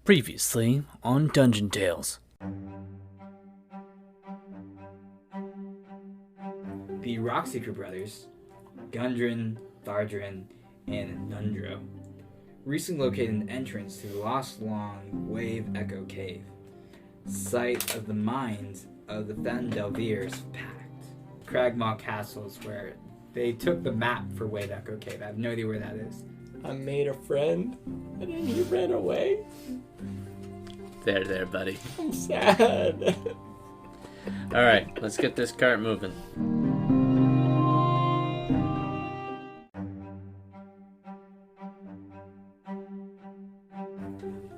Previously on Dungeon Tales. The Rockseeker brothers, Gundren, Thardrin, and Nundro, recently located an entrance to the Lost Long Wave Echo Cave, site of the mines of the Phandalin pact. Crag Maw Castle is where they took the map for Wave Echo Cave. I have no idea where that is. I made a friend, and then he ran away. There, buddy. I'm sad. Alright, let's get this cart moving.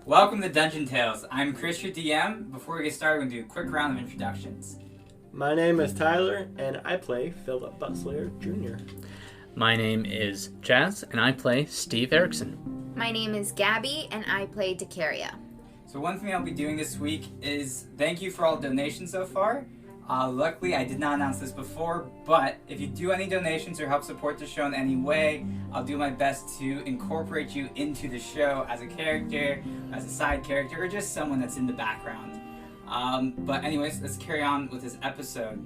Welcome to Dungeon Tales. I'm Chris, your DM. Before we get started, we're going to do a quick round of introductions. My name is Tyler, and I play Phillip Butler Jr. My name is Chaz, and I play Steve Erickson. My name is Gabie, and I play Dakaria. So one thing I'll be doing this week is thank you for all the donations so far. Luckily, I did not announce this before, but if you do any donations or help support the show in any way, I'll do my best to incorporate you into the show as a character, as a side character, or just someone that's in the background. But anyways, let's carry on with this episode.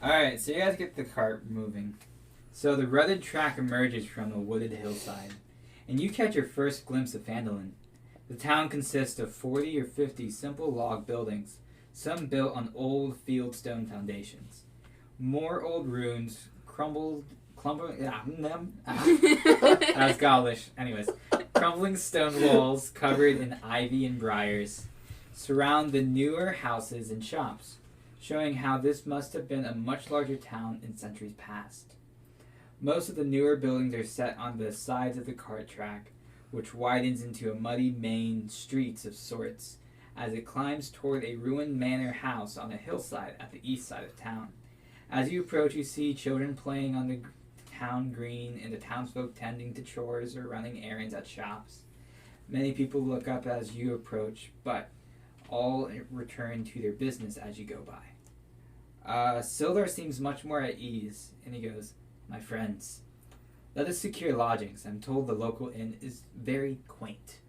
Alright, so you guys get the cart moving. So the rutted track emerges from a wooded hillside, and you catch your first glimpse of Phandalin. The town consists of 40 or 50 simple log buildings, some built on old fieldstone foundations. More old ruins, crumbling stone walls covered in ivy and briars surround the newer houses and shops, showing how this must have been a much larger town in centuries past. Most of the newer buildings are set on the sides of the cart track, which widens into a muddy main streets of sorts as it climbs toward a ruined manor house on a hillside at the east side of town. As you approach, you see children playing on the town green and the townsfolk tending to chores or running errands at shops. Many people look up as you approach, but all return to their business as you go by. Sildar seems much more at ease, and he goes, "My friends, let us secure lodgings. I'm told the local inn is very quaint."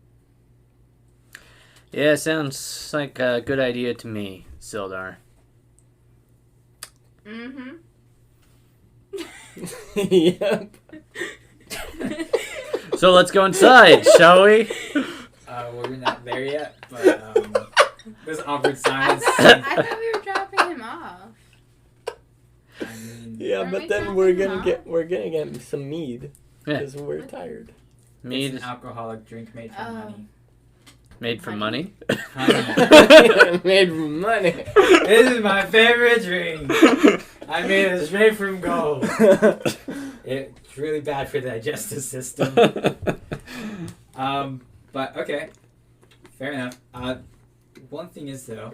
Yeah, sounds like a good idea to me, Sildar. Mm-hmm. Yep. So let's go inside, shall we? Well, we're not there yet, but there's awkward silence. I thought we were dropping him off. I mean, Yeah, Aren't but we then dropping we're him gonna get some mead Yeah. because we're tired. Mead it's an alcoholic drink made from honey. made from money? Honey. Made from money. This is my favorite drink. I made it straight from gold. It's really bad for the digestive system. But okay, fair enough. One thing is though,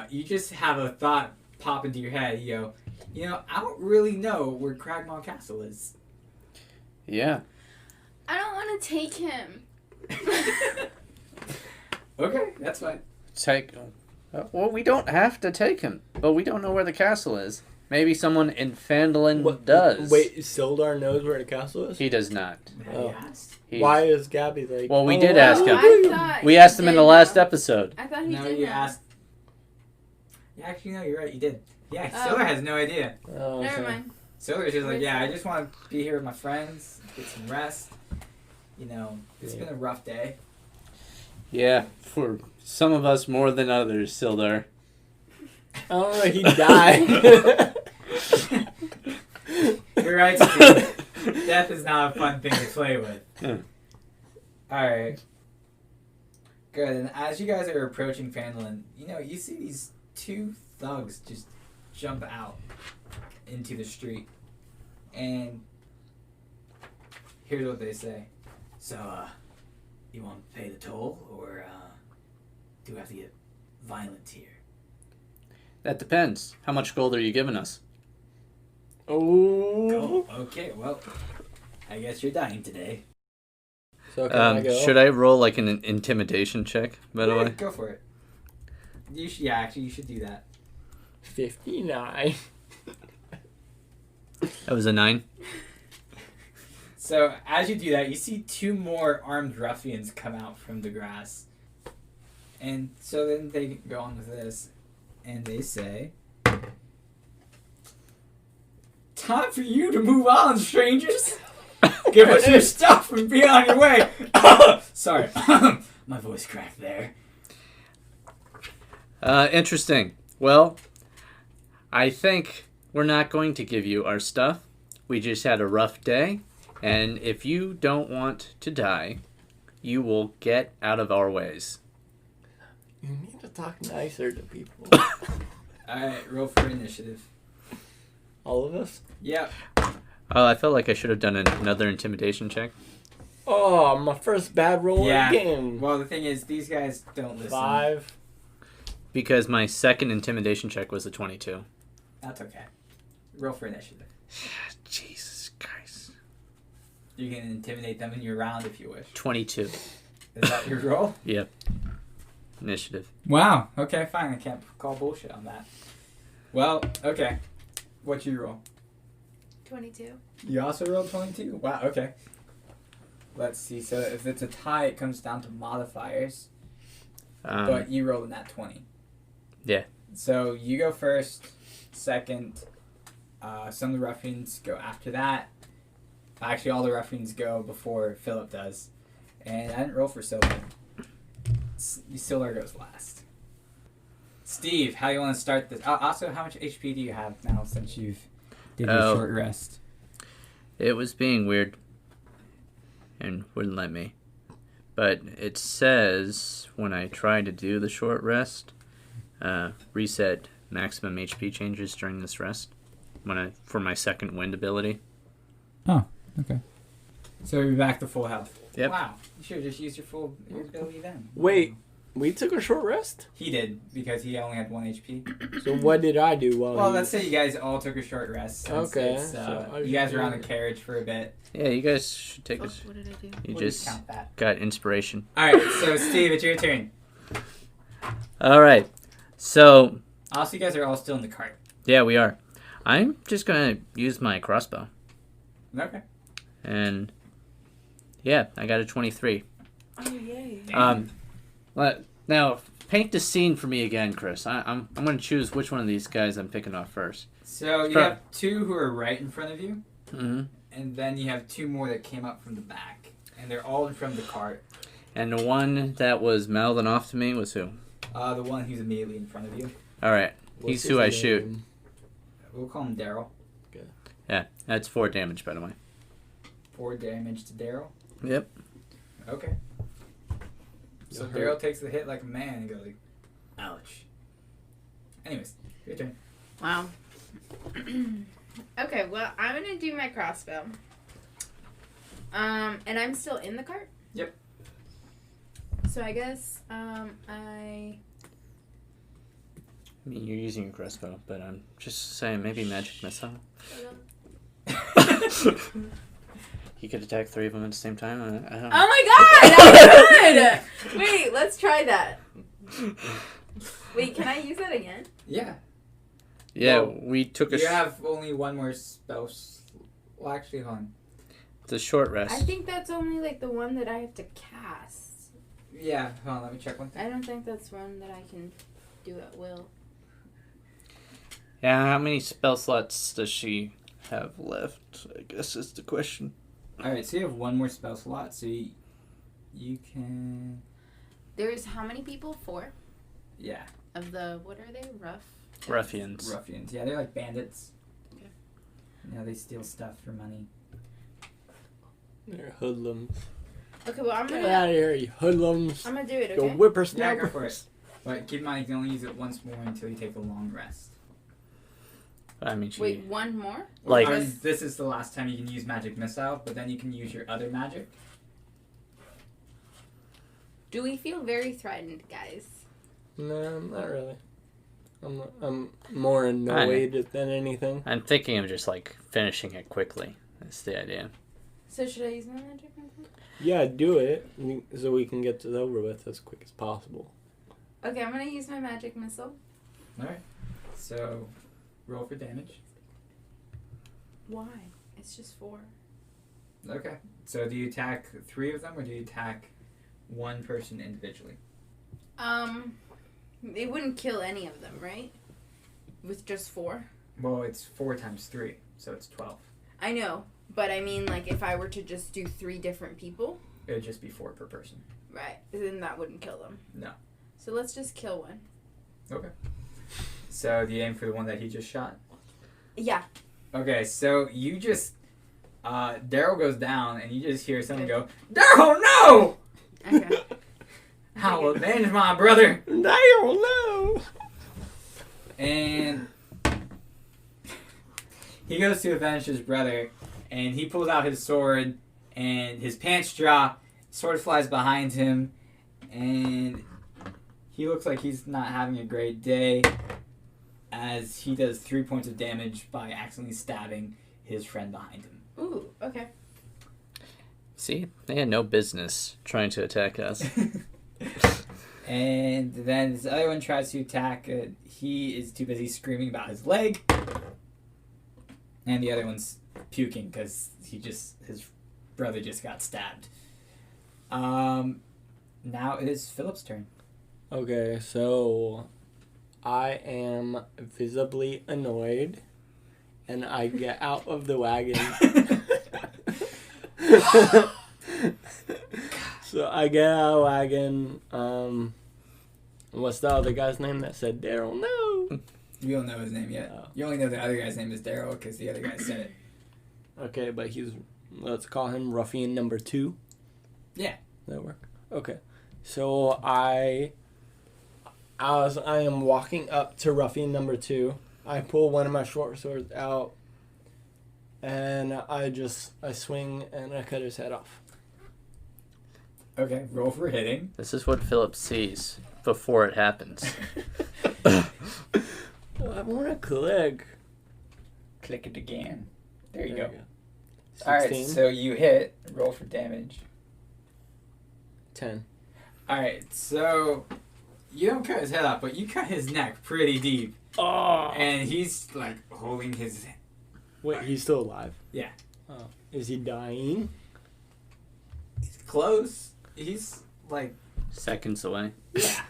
you just have a thought pop into your head. You go, I don't really know where Crag Maw Castle is. Yeah. I don't want to take him. Okay, that's fine. Well, we don't have to take him, but we don't know where the castle is. Maybe someone in Phandalin What does. Wait, Sildar knows where the castle is? He does not. Have you asked? Why is Gabby like... Well, we did ask him. I thought We he asked him in did the last know. episode. I thought he No, did you know. asked. Yeah, actually, no, you're right. You did. Yeah, Oh. Sildar has no idea. Oh, Never okay. mind. Sildar's just like, yeah, I just want to be here with my friends, get some rest. It's been a rough day. Yeah, for some of us more than others, Sildar. Oh, he died. You're right, Steve. Death is not a fun thing to play with. Alright. Good, and as you guys are approaching Phandalin, you see these two thugs just jump out into the street. And here's what they say. So, you want to pay the toll, or do we have to get violent here? That depends. How much gold are you giving us? Oh. Okay, well, I guess you're dying today. So can I go? Should I roll like an intimidation check, by the way? Go for it. You should do that. 59. That was a 9. So as you do that, you see 2 more armed ruffians come out from the grass. And so then they go on with this, and they say, "Time for you to move on, strangers. Give us your stuff and be on your way." Sorry, my voice cracked there. Interesting. Well, I think we're not going to give you our stuff. We just had a rough day, and if you don't want to die, you will get out of our ways. You need to talk nicer to people. Alright, roll for initiative. All of us? Yep. Oh, I felt like I should have done another intimidation check. Oh, my first bad roll Yeah. again. Well, the thing is, these guys don't listen. 5. Because my second intimidation check was a 22. That's okay. Roll for initiative. Jesus Christ. You can intimidate them in your round if you wish. 22. Is that your roll? Yep. Initiative. Wow. Okay, fine. I can't call bullshit on that. Well, okay. What's your roll? 22. You also rolled 22? Wow, okay. Let's see. So if it's a tie, it comes down to modifiers. But you rolled in that 20. Yeah. So you go first, second. Some of the ruffians go after that. Actually, all the ruffians go before Phillip does. And I didn't roll for Silver. Silver goes last. Steve, how do you want to start this? Also, how much HP do you have now since you've did your short rest? It was being weird and wouldn't let me. But it says when I try to do the short rest, reset maximum HP changes during this rest for my second wind ability. Oh, okay. So you're back to full health. Yep. Wow, you should have just used your ability then. Wait, we took a short rest? He did, because he only had 1 HP. So what did I do while Well, let's say you guys all took a short rest. Since Okay, it's, so you guys were on the carriage for a bit. Yeah, you guys should take a... What did I do? You We'll just count that. got inspiration. Alright, so Steve, it's your turn. All right. So, Also, you guys are all still in the cart. yeah, we are. I'm just going to use my crossbow. Okay. And, yeah, I got a 23. Oh, yay. Now, paint the scene for me again, Chris. I'm going to choose which one of these guys I'm picking off first. So you have 2 who are right in front of you, Mm-hmm. and then you have 2 more that came up from the back. And they're all in front of the cart. And the one that was mouthing off to me was who? The one who's immediately in front of you. All right. What's He's who his I shoot. name? We'll call him Daryl. Yeah, that's 4 damage, by the way. 4 damage to Daryl. Yep. Okay. So You'll Daryl hurt. takes the hit like a man and goes like, ouch. Anyways, your turn. Wow. Okay, well, I'm going to do my crossbow. And I'm still in the cart? Yep. So I guess, I mean, you're using your crossbow, but I'm just saying maybe magic missile. He could attack 3 of them at the same time. I don't know. Oh my god, that was good! Wait, let's try that. Wait, can I use that again? Yeah. Yeah, Well, we took You have only 1 more spell. Well, actually, hold on. the short rest. I think that's only like the one that I have to cast. Yeah, hold on, let me check one thing. I don't think that's one that I can do at will. Yeah, how many spell slots does she have left? I guess is the question. Alright, so you have 1 more spell slot, so you can... There's how many people? 4? Yeah. Of the, what are they? Ruffians. Ruffians. Yeah, they're like bandits. Okay. Yeah, they steal stuff for money. They're hoodlums. Okay, well, I'm Get gonna out of here, you hoodlums. do it, Go okay? Yeah, whippersnapper. go for it. But keep in mind, you can only use it once more until you take a long rest. I mean, she. Wait, one more? Like- I mean, this is the last time you can use magic missile, but then you can use your other magic. Do we feel very threatened, guys? No, not really. I'm more annoyed than anything. I'm thinking of just like finishing it quickly. That's the idea. So should I use my magic missile? Yeah, do it so we can get this over with as quick as possible. Okay, I'm gonna use my magic missile. Alright. So, roll for damage. Why? It's just 4. Okay. So do you attack 3 of them, or do you attack one person individually? It wouldn't kill any of them, right? With just 4? Well, it's 4 times 3, so it's 12. I know, but I mean, like, if I were to just do 3 different people, It would just be 4 per person. right, then that wouldn't kill them. No. So let's just kill one. Okay. So do you aim for the one that he just shot? Yeah. Okay, so you just... Daryl goes down, and you just hear someone go, Daryl, no! Okay. I'll avenge my brother! Daryl, no! And he goes to avenge his brother, and he pulls out his sword, and his pants drop, sword flies behind him, and he looks like he's not having a great day, as he does 3 points of damage by accidentally stabbing his friend behind him. Ooh, okay. See, they had no business trying to attack us. And then this other one tries to attack. He is too busy screaming about his leg. And the other one's puking because his brother just got stabbed. Now it is Philip's turn. Okay, so I am visibly annoyed, and I get out of the wagon. So I get out of the wagon. What's the other guy's name that said Daryl? No. You don't know his name yet. Oh. You only know the other guy's name is Daryl because the other guy said it. Okay, but let's call him Ruffian number 2. Yeah. That work? Okay. So I am walking up to Ruffian number 2. I pull one of my short swords out, and I swing and I cut his head off. Okay, roll for hitting. This is what Philip sees before it happens. Well, I want to click. Click it again. There you There go. you go. Alright, 16, so you hit. Roll for damage. 10. Alright, so you don't cut his head off, but you cut his neck pretty deep. Oh! And he's like holding his... Wait, he's still alive? Yeah. Oh. Is he dying? He's close. He's like... Seconds away. Yeah.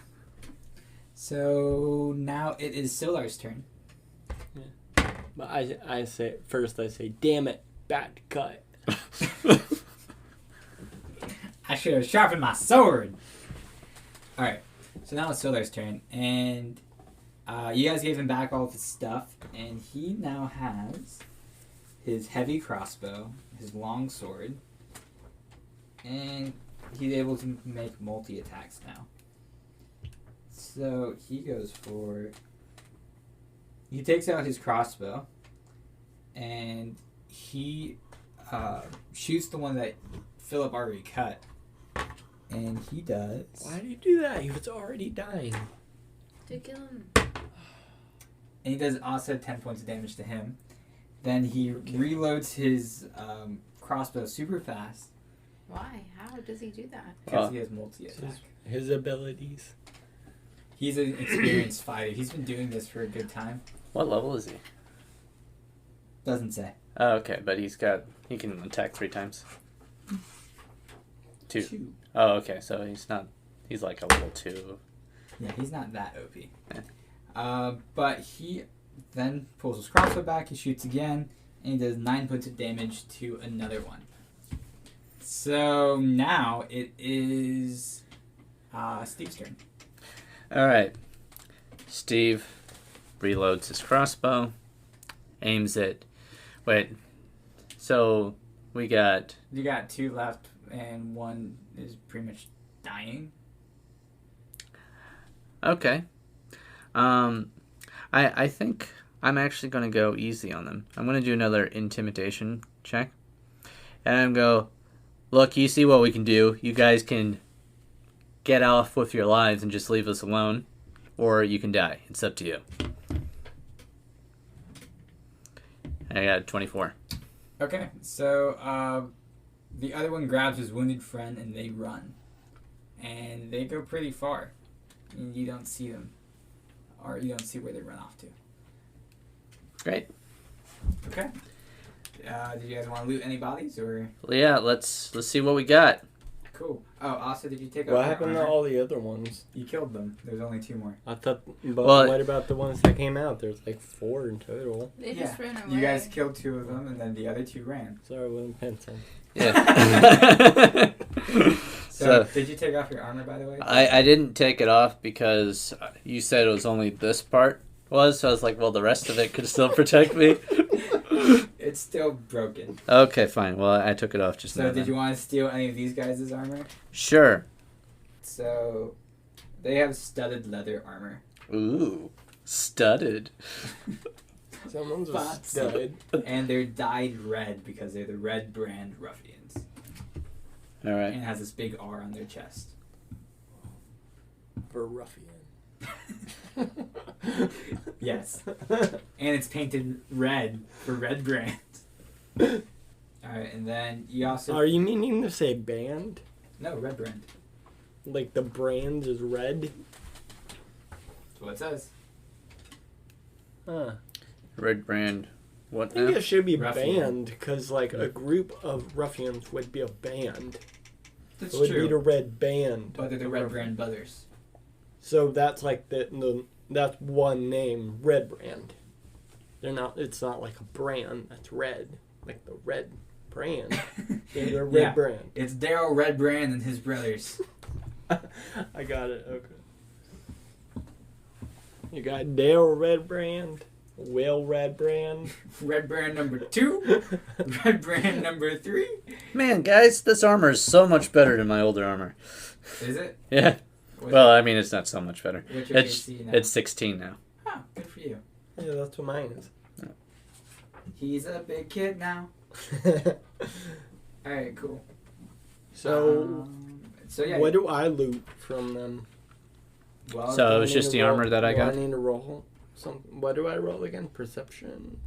So now it is Sildar's turn. But I say, damn it, bad cut. I should have sharpened my sword. Alright, so now it's Sildar's turn, and you guys gave him back all of his stuff, and he now has his heavy crossbow, his long sword, and he's able to make multi-attacks now. So he goes for... He takes out his crossbow, and he shoots the one that Philip already cut. And he does... Why do you do that? He was already dying. To kill him. And he does also 10 points of damage to him. Then he reloads his crossbow super fast. Why? How does he do that? Because he has multi-attack. His abilities. He's an experienced fighter. He's been doing this for a good time. What level is he? Doesn't say. Oh, okay, but he can attack 3 times. 2. Oh, okay, so he's like a level 2. Yeah, he's not that OP. Yeah. But he then pulls his crossbow back, he shoots again, and he does 9 points of damage to another one. So now it is Steve's turn. Alright. Steve reloads his crossbow, aims it. Wait, so we got... You got 2 left, and one is pretty much dying. Okay. I think I'm actually going to go easy on them. I'm going to do another intimidation check. And I'm go, look, you see what we can do. You guys can get off with your lives and just leave us alone. Or you can die. It's up to you. I got 24. Okay, so the other one grabs his wounded friend and they run. And they go pretty far. And you don't see them. Or you don't see where they run off to. Great. Okay. Do you guys want to loot any bodies or? Well, yeah, let's see what we got. Cool. Oh, also, did you take off What your happened to armor? all the other ones? You killed them. There's only 2 more. I thought, but Well, what about the ones that came out? There's like 4 in total. They just ran away. You guys killed 2 of them, and then the other 2 ran. Sorry, I wasn't paying attention. Yeah. So, So- did you take off your armor, by the way? I didn't take it off because you said it was only this part was, so I was like, well, the rest of it could still protect me. It's still broken. Okay, fine. Well, I took it off just now. So, did then. you want to steal any of these guys' armor? Sure. So, they have studded leather armor. Ooh, studded. Someone's a Fancy. stud. And they're dyed red because they're the Red Brand Ruffians. All right. And it has this big R on their chest. For ruffian. Yes. And it's painted red for Red Brand. Alright, and then you also... Are you meaning to say band? No, Red Brand. Like the brand is red? That's what it says. Huh. Red brand. What I think now? it should be Ruffian. band, because like a group of ruffians would be a band. That's It would true. be the red band. But they're the Red Brand Brothers. So that's like the that's one name, Red Brand. They're not. It's not like a brand that's red, like the red brand. They're the red Yeah. brand. It's Daryl Red Brand and his brothers. I got it. Okay. You got Dale Red Brand, Will Red Brand. Red Brand number 2. Red Brand number 3. Man, guys, this armor is so much better than my older armor. Is it? Yeah. What's Well, I mean, it's not so much better. What's your It's KC now? it's 16 now. Oh, good for you. Yeah, that's what mine is. He's a big kid now. Alright, cool. So, So yeah. what do I loot from them? Well, So- Do it I was need just to the roll- armor that I do got? I need to roll some. What do I roll again? Perception.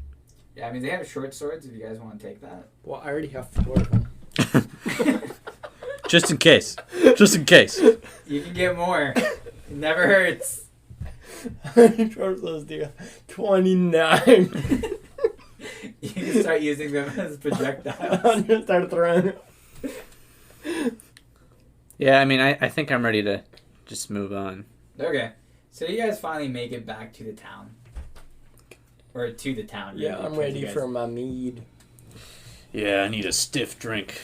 yeah, I mean, they have short swords if you guys want to take that. Well, I already have 4 of them. Just in case. Just in case. You can get more. It never hurts. How many torsos do you have? 29. You can start using them as projectiles. I'm gonna start throwing. Yeah, I mean, I think I'm ready to just move on. Okay. So you guys finally make it back to the town. Or to the town. Yeah, really, I'm because ready you guys- for my mead. Yeah, I need a stiff drink.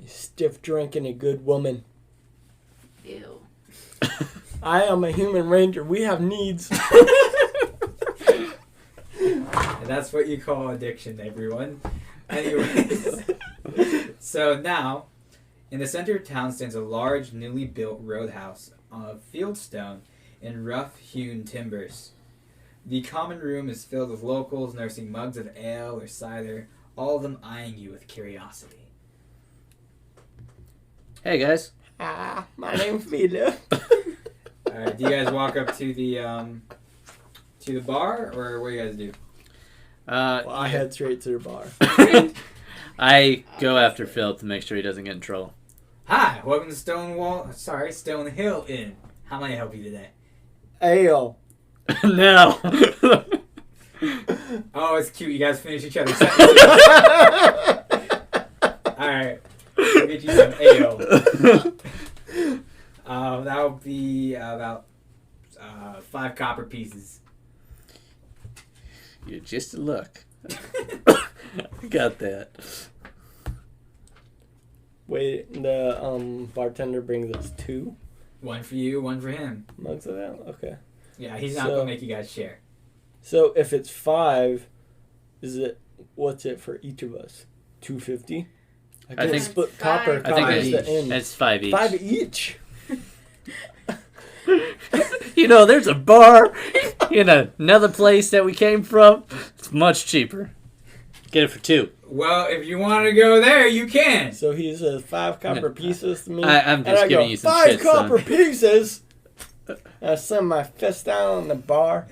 Stiff drink and a good woman. Ew. I am a human ranger. We have needs. And that's what you call addiction, everyone. Anyways. So now, in the center of town stands a large, newly built roadhouse of fieldstone and rough-hewn timbers. The common room is filled with locals nursing mugs of ale or cider, all of them eyeing you with curiosity. Hey, guys. My name's Phillip. Alright, do you guys walk up to the bar, or what do you guys do? Well, I head straight to the bar. I go after Phil to make sure he doesn't get in trouble. Hi, welcome to Stone Hill Inn. How may I help you today? Ale. No. Oh, it's cute. You guys finish each other's sentences. Alright. I'll get you some ale. That'll be about 5 copper pieces. You're just a look. Got that. Wait, the bartender brings us 2 One for you, one for him. mugs of ale. Okay. Yeah, he's not So- gonna make you guys share. So if it's 5, what's it for each of us? 250. I think- split Five. copper. I think covers it's- the end. It's 5 each. 5 each. You know, there's a bar in another place that we came from. It's much cheaper. Get it for 2. Well, if you want to go there, you can. So he says 5 copper pieces to me. I'm and just I giving go, you some 5 shit, son. copper pieces. And I send my fist down on the bar.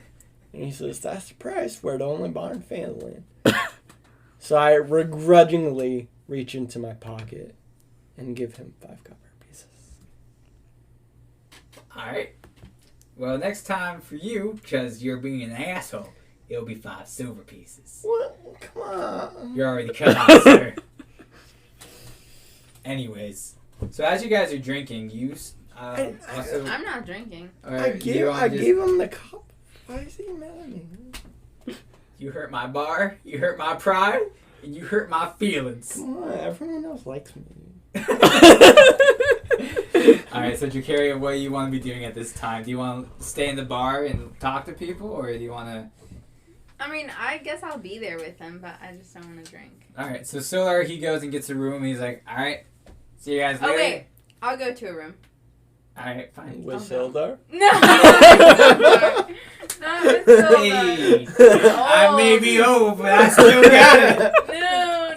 And he says, that's the price. We're the only bar in Phandalin. So I begrudgingly reach into my pocket and give him 5 copper pieces. Alright. Well, next time for you, because you're being an asshole, It'll be 5 silver pieces. What? Come on. You're already cut off, sir. Anyways, so as you guys are drinking, you also. I'm not drinking. I gave him the cup. Why is he mad at me? You hurt my bar, you hurt my pride, and you hurt my feelings. Come on, everyone else likes me. Alright, so Dakaria, what do you want to be doing at this time? Do you want to stay in the bar and talk to people, or do you want to... I mean, I guess I'll be there with him, but I just don't want to drink. Alright, so Solar, he goes and gets a room, and he's like, alright, see you guys later. Oh, wait. I'll go to a room. Alright, fine. With Sildar? No! Not with Sildar. Hey, I may be old, but I still got it. No.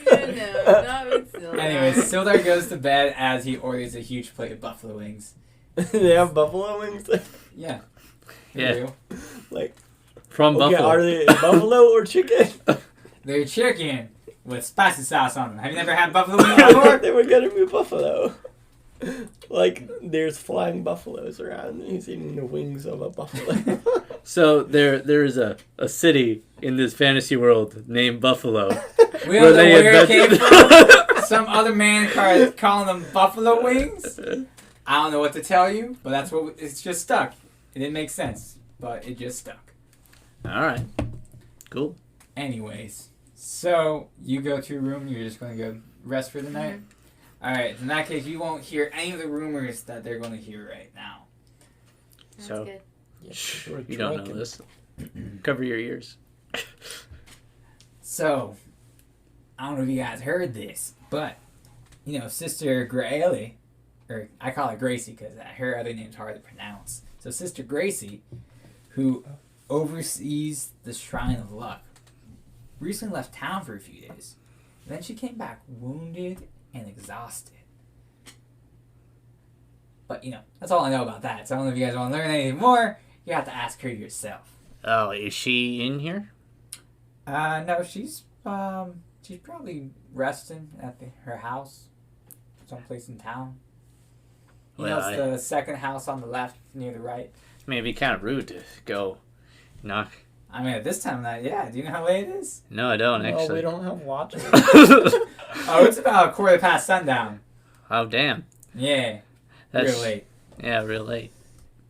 Not with Sildar. Anyways, Sildar goes to bed as he orders a huge plate of buffalo wings. They have buffalo wings? Yeah. Yeah. Like, From okay, Buffalo. are they buffalo or chicken? They're chicken with spicy sauce on them. Have you never had buffalo wings before? They were gonna be buffalo. Like, there's flying buffaloes around, and he's eating the wings of a buffalo. So there is a city in this fantasy world named Buffalo. We don't know where it came from. Some other man calling them buffalo wings. I don't know what to tell you, but that's what it's just stuck. It didn't make sense, but it just stuck. All right. Cool. Anyways, so you go to your room. You're just going to go rest for the night. All right. In that case, you won't hear any of the rumors that they're going to hear right now. That's So- good. Shh, you don't know this. Cover your ears. So, I don't know if you guys heard this, but Sister Gracie, or I call her Gracie because her other name's hard to pronounce. So Sister Gracie, who oversees the Shrine of Luck, recently left town for a few days. And then she came back wounded and exhausted. But, that's all I know about that. So I don't know if you guys want to learn anything more. You have to ask her yourself. Oh, is she in here? No, she's probably resting at her house, someplace in town. It's the second house on the left, near the right. Maybe kind of rude to go knock. I mean, at this time of night, yeah. Do you know how late it is? No, I don't No, actually. we don't have watches. Oh, it's about 1:15 sundown. Oh, damn. Yeah, That's real late. Yeah, real late.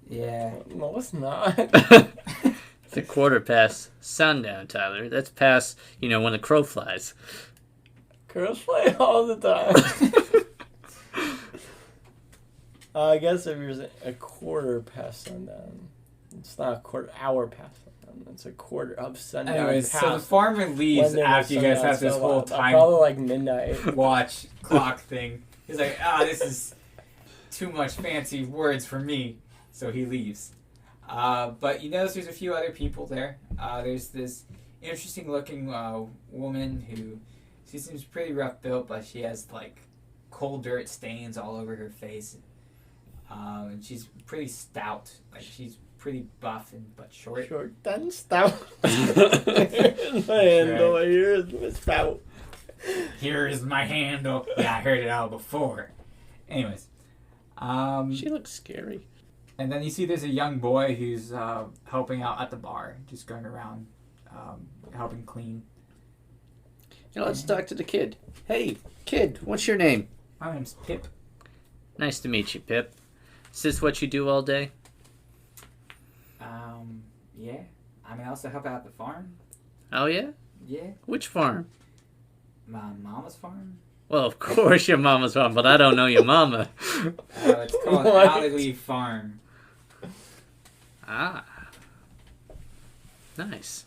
Yeah. No, it's not. It's 1:15 sundown, Tyler. That's past, when the crow flies. Girls play all the time. I guess if you're a quarter past sundown, it's not a quarter hour past sundown. It's a quarter of sundown. Anyways, so the past farmer leaves when after you guys have this so whole probably time like midnight. watch clock thing. He's like, this is too much fancy words for me. So he leaves. But you notice there's a few other people there. There's this interesting looking woman who, she seems pretty rough built, but she has like coal dirt stains all over her face. And she's pretty stout. Like she's pretty buff but short. Short and stout. Here's my handle. Here's my stout. Here is my handle. Yeah, I heard it all before. Anyways. She looks scary. And then you see there's a young boy who's helping out at the bar, just going around helping clean. Let's talk to the kid. Hey, kid, what's your name? My name's Pip. Nice to meet you, Pip. Is this what you do all day? Yeah. I mean, I also help out at the farm. Oh, yeah? Yeah. Which farm? My mama's farm. Well, of course your mama's farm, but I don't know your mama. It's called What? Alleyway Farm. Ah. Nice.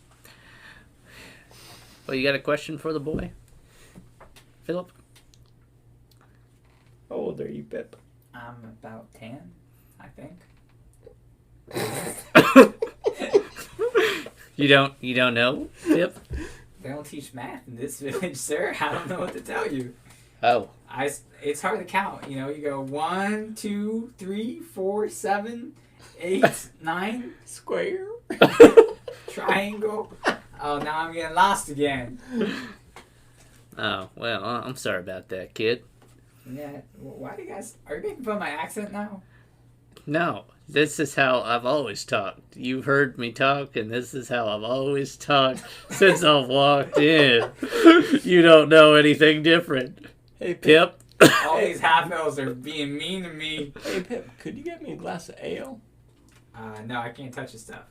Well, you got a question for the boy? Philip? How old are you, Pip? I'm about 10, I think. You don't know, Pip? They don't teach math in this village, sir. I don't know what to tell you. Oh. It's hard to count. You go 1, 2, 3, 4, 7, 8, 9. Square. Triangle. Oh, now I'm getting lost again. Oh, well, I'm sorry about that, kid. Yeah. Why do you guys... Are you making fun of my accent now? No, This is how I've always talked. You've heard me talk, and this is how I've always talked since I've walked in. You don't know anything different. Hey, Pip? All these half-elves are being mean to me. Hey, Pip, could you get me a glass of ale? No, I can't touch the stuff.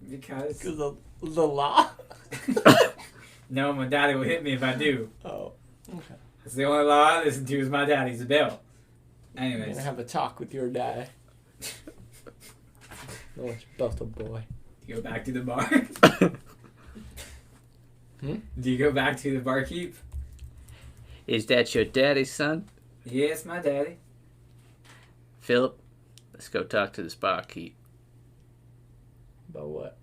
Because... Because of the law? No, my daddy will hit me if I do. Oh, okay. That's the only law I listen to is my daddy's a bill. I'm Anyways. gonna have a talk with your dad. No, it's about the boy. Do you go back to the bar? Hmm? Do you go back to the barkeep? Is that your daddy's son? Yes, my daddy. Philip, let's go talk to this barkeep. About what?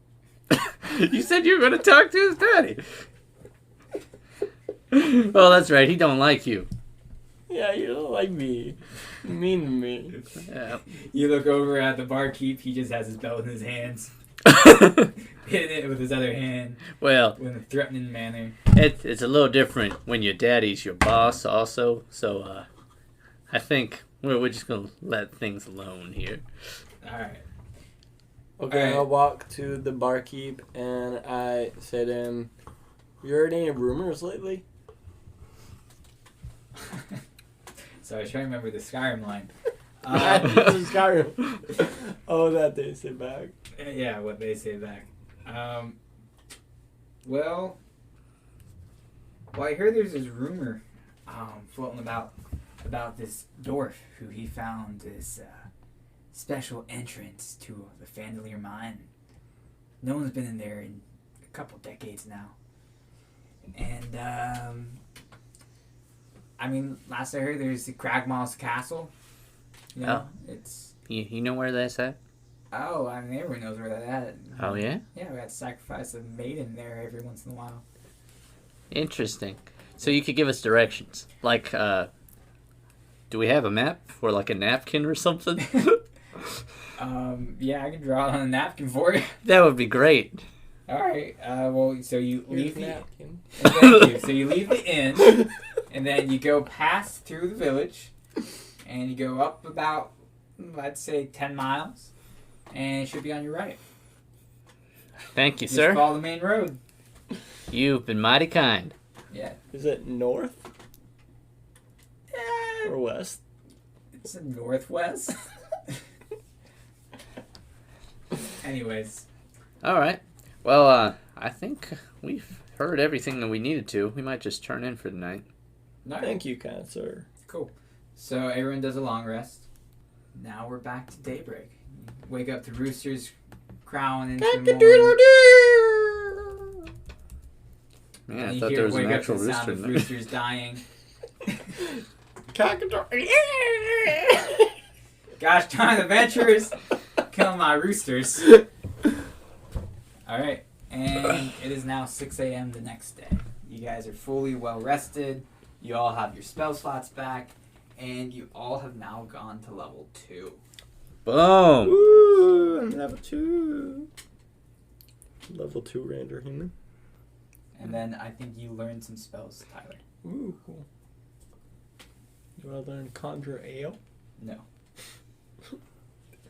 You said you were going to talk to his daddy. Well, that's right. He don't like you. Yeah, you don't like me. You're mean to me. Yeah. You look over at the barkeep. He just has his belt in his hands. Hitting it with his other hand. Well, in a threatening manner. it's a little different when your daddy's your boss also. So, I think we're just going to let things alone here. Alright. Okay, Alright. I'll walk to the barkeep and I say to him, "You heard any rumors lately?" So I was trying to remember the Skyrim line. Skyrim. Oh, that they say back. Yeah, what they say back. Well, I heard there's this rumor floating about this dwarf who he found this special entrance to the Phandalin mine. No one's been in there in a couple decades now. And, I mean, last I heard there's the Crag Maw Castle. You know, it's... You know where that's at? Oh, I mean, everyone knows where that's at. Oh, yeah? Yeah, we got to sacrifice a maiden there every once in a while. Interesting. So you could give us directions. Like, do we have a map or like a napkin or something? Yeah, I can draw it on a napkin for you. That would be great. Alright, well, so you leave the... napkin. Thank you. So you leave the inn, and then you go past through the village, and you go up about, I'd say, 10 miles, and it should be on your right. Thank you, Just sir. follow the main road. You've been mighty kind. Yeah. Is it north or west? It's in northwest. Anyways. All right. Well, I think we've heard everything that we needed to. We might just turn in for the night. All right. Thank you, kind sir. Cool. So everyone does a long rest. Now we're back to daybreak. Wake up to roosters crowing into the morning. Man, I You thought hear- there was an wake up to actual the sound rooster of in there. roosters dying. Gosh darn adventurers! Kill my roosters. Alright, and it is now 6 a.m. the next day. You guys are fully well rested. You all have your spell slots back. And you all have now gone to level 2. Boom! Ooh, I'm level 2. Level 2 Ranger Human. And then I think you learned some spells, Tyler. Ooh, cool. Do I learn Conjure Ale? No.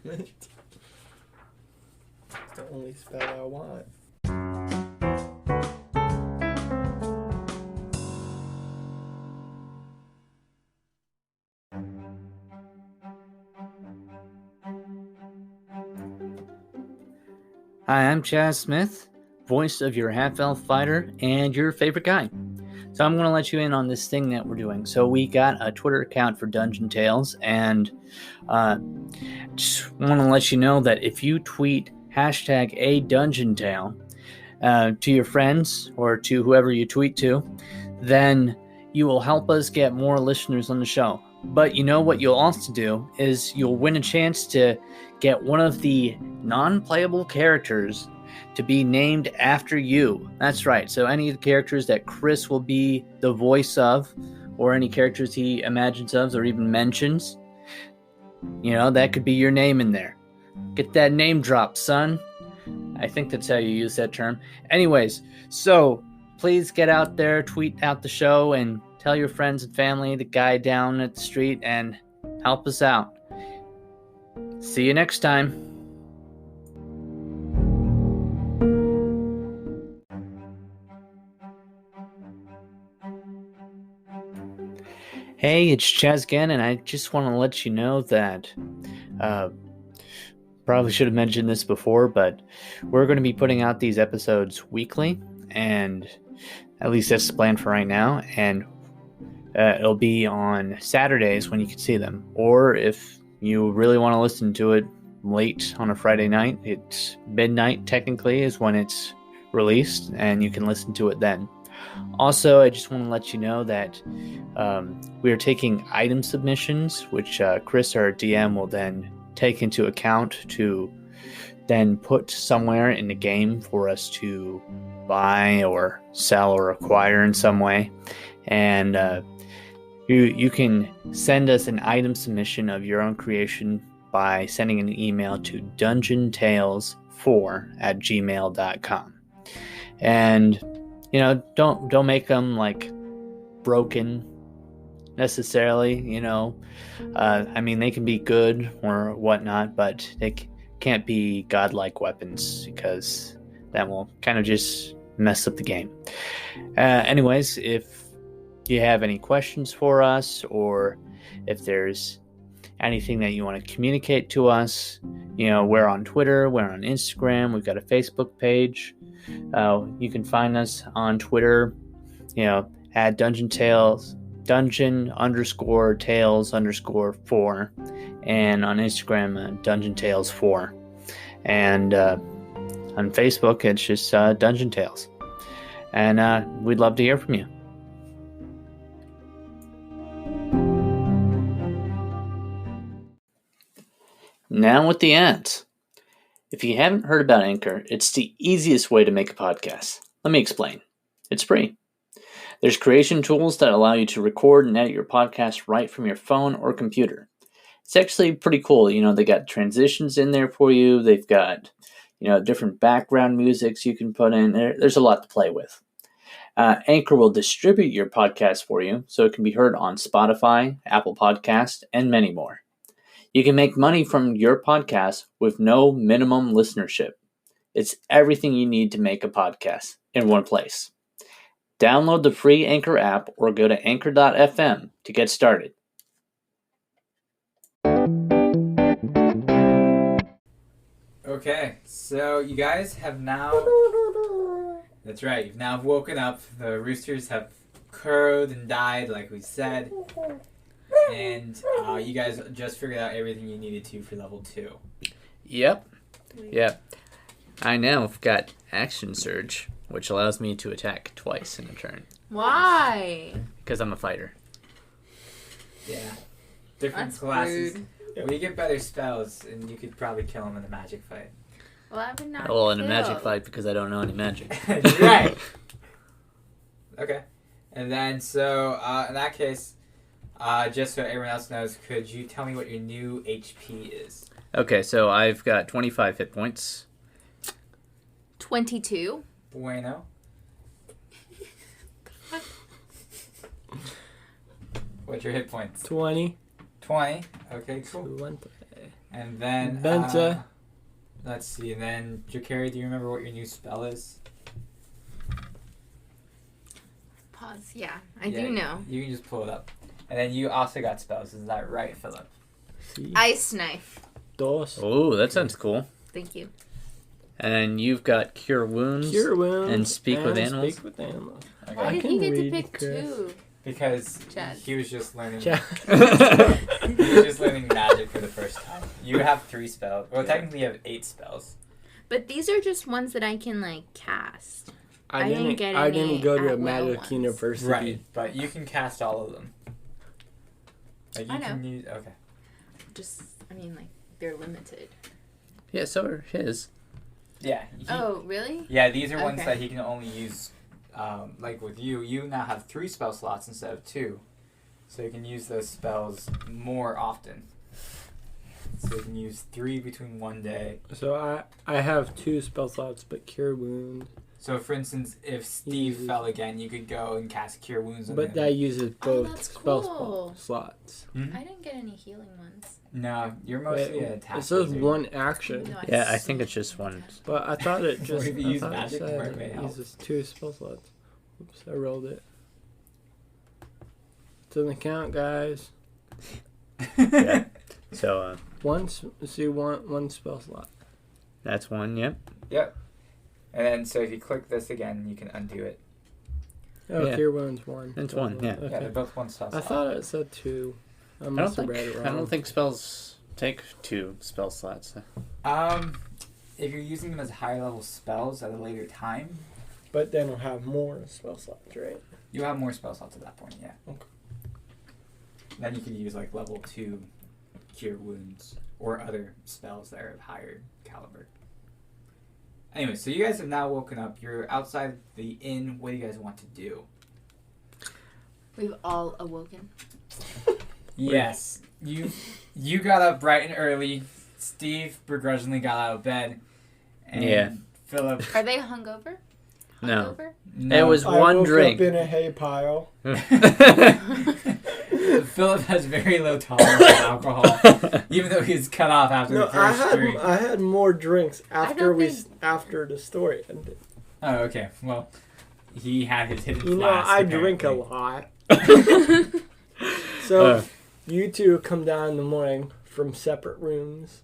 It's the only spell I want. Hi, I'm Chaz Smith, voice of your half-elf fighter and your favorite guy. So I'm going to let you in on this thing that we're doing. So we got a Twitter account for Dungeon Tales, and just want to let you know that if you tweet #ADungeonTale to your friends or to whoever you tweet to, then you will help us get more listeners on the show. But you know what you'll also do is you'll win a chance to get one of the non-playable characters to be named after you. That's right. So any of the characters that Chris will be the voice of, or any characters he imagines of or even mentions, you know, that could be your name in there. Get that name drop, son. I think that's how you use that term. Anyways, so please get out there, tweet out the show, and tell your friends and family, the guy down at the street, and help us out. See you next time. Hey, it's Chaz again, and I just want to let you know that probably should have mentioned this before, but we're going to be putting out these episodes weekly, and at least that's the plan for right now, and it'll be on Saturdays when you can see them, or if you really want to listen to it late on a Friday night, it's midnight technically is when it's released, and you can listen to it then. Also, I just want to let you know that we are taking item submissions, which Chris, our DM, will then take into account to then put somewhere in the game for us to buy or sell or acquire in some way. And you can send us an item submission of your own creation by sending an email to dungeontales4@gmail.com. And don't make them like broken necessarily, I mean, they can be good or whatnot, but they can't be godlike weapons because that will kind of just mess up the game. Anyways, if you have any questions for us, or if there's anything that you want to communicate to us, we're on Twitter, we're on Instagram, we've got a Facebook page. You can find us on Twitter, at Dungeon_Tales_4, and on Instagram, Dungeon Tales 4. And on Facebook, it's just Dungeon Tales. And we'd love to hear from you. Now with the ads. If you haven't heard about Anchor, it's the easiest way to make a podcast. Let me explain. It's free. There's creation tools that allow you to record and edit your podcast right from your phone or computer. It's actually pretty cool. They got transitions in there for you. They've got, different background musics you can put in. There's a lot to play with. Anchor will distribute your podcast for you so it can be heard on Spotify, Apple Podcast, and many more. You can make money from your podcast with no minimum listenership. It's everything you need to make a podcast in one place. Download the free Anchor app or go to anchor.fm to get started. Okay, so you guys have now... That's right, you've now woken up. The roosters have crowed and died, like we said. And you guys just figured out everything you needed to for level 2. Yep. I now have got Action Surge, which allows me to attack twice in a turn. Why? Because I'm a fighter. Yeah. Different That's classes. rude. Well, you get better spells, and you could probably kill him in a magic fight. Well, I would not Well, in a magic fight, because I don't know any magic. Right. Okay. And then, so, in that case... just so everyone else knows, could you tell me what your new HP is? Okay, so I've got 25 hit points. 22. Bueno. What's your hit points? 20. 20. Okay, cool. And then, let's see, and then, Dakaria, do you remember what your new spell is? Pause. Yeah, I do know. You can just pull it up. And then you also got spells, is that right, Phillip? Ice Knife. Dos. Oh, that sounds cool. Thank you. And you've got Cure Wounds. And Speak with Animals. Speak with Animals. Okay. Why did can he get to read, pick Chris. 2? Because Chad. he was just learning... Chad. He was just learning magic for the first time. You have 3 spells. Well, technically you have 8 spells. But these are just ones that I can, cast. I didn't get I any didn't go to a at-will magic ones. university. Right, but you can cast all of them. Like, you I know. can use... Okay. They're limited. Yeah, so are his. Yeah. Oh, really? Yeah, these are ones Okay. that he can only use, like with you now have 3 spell slots instead of 2. So you can use those spells more often. So you can use 3 between one day. So I have 2 spell slots, but Cure Wound. So, for instance, if Steve fell again, you could go and cast Cure Wounds on him. But that uses both that's spell cool. slots. Hmm? I didn't get any healing ones. No, you're mostly an attack. It says wizard. one action. No, Yeah, I think it's just one. But I thought it Or just if you I use thought it magic, said it may it help. uses 2 spell slots. Oops, I rolled it. Doesn't count, guys. Yeah. So One spell slot. that's one. Yep. Yep. And then, so if you click this again, you can undo it. Oh, Yeah. Cure Wounds 1. It's 1, yeah. Yeah, Okay. they're both one spell I slot. thought it said 2. I must have read it wrong. I don't think spells take 2 spell slots. If you're using them as higher level spells at a later time, But then we'll have more spell slots, right? you'll have more spell slots at that point, yeah. Okay. Then you could use like level 2 Cure Wounds or other spells that are of higher caliber. Anyway, so you guys have now woken up. You're outside the inn. What do you guys want to do? We've all awoken. Yes. You got up bright and early. Steve begrudgingly got out of bed. And Yeah. Philip. Are they hungover? No. Hungover? It was I one woke drink. up in a hay pile. Philip has very low tolerance for alcohol, even though he's cut off after No, the first drink. I had more drinks after don't think- after the story ended. Oh, okay. Well, he had his hidden You know, flask. I drink a apparently. lot. So Uh. you two come down in the morning from separate rooms.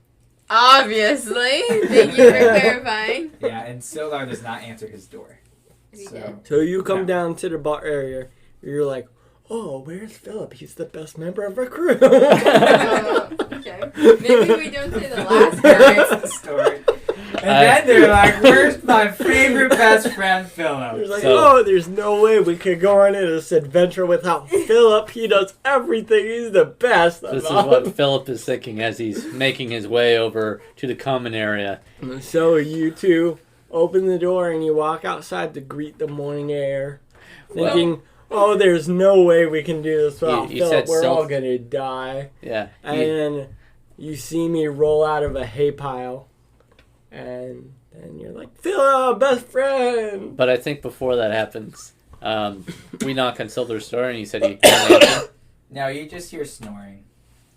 Obviously. Thank you for clarifying. Yeah, and Sildar does not answer his door. We So, did. So you come Yeah. down to the bar area. You're like, oh, where's Philip? He's the best member of our crew. Okay. Maybe we don't say the last narrates part. the story. And then they're like, where's my favorite best friend, Philip? There's like, So- oh, there's no way we could go on this adventure without Philip. He does everything. He's the best. This is what Philip is thinking as he's making his way over to the common area. So you two open the door and you walk outside to greet the morning air, thinking, oh, there's no way we can do this without You Philip. said We're all self- going to die. Yeah. And he- then you see me roll out of a hay pile. And then you're like, Philip, best friend. But I think before that happens, we knock on Silver's door and he said he can't answer. No, you just hear snoring.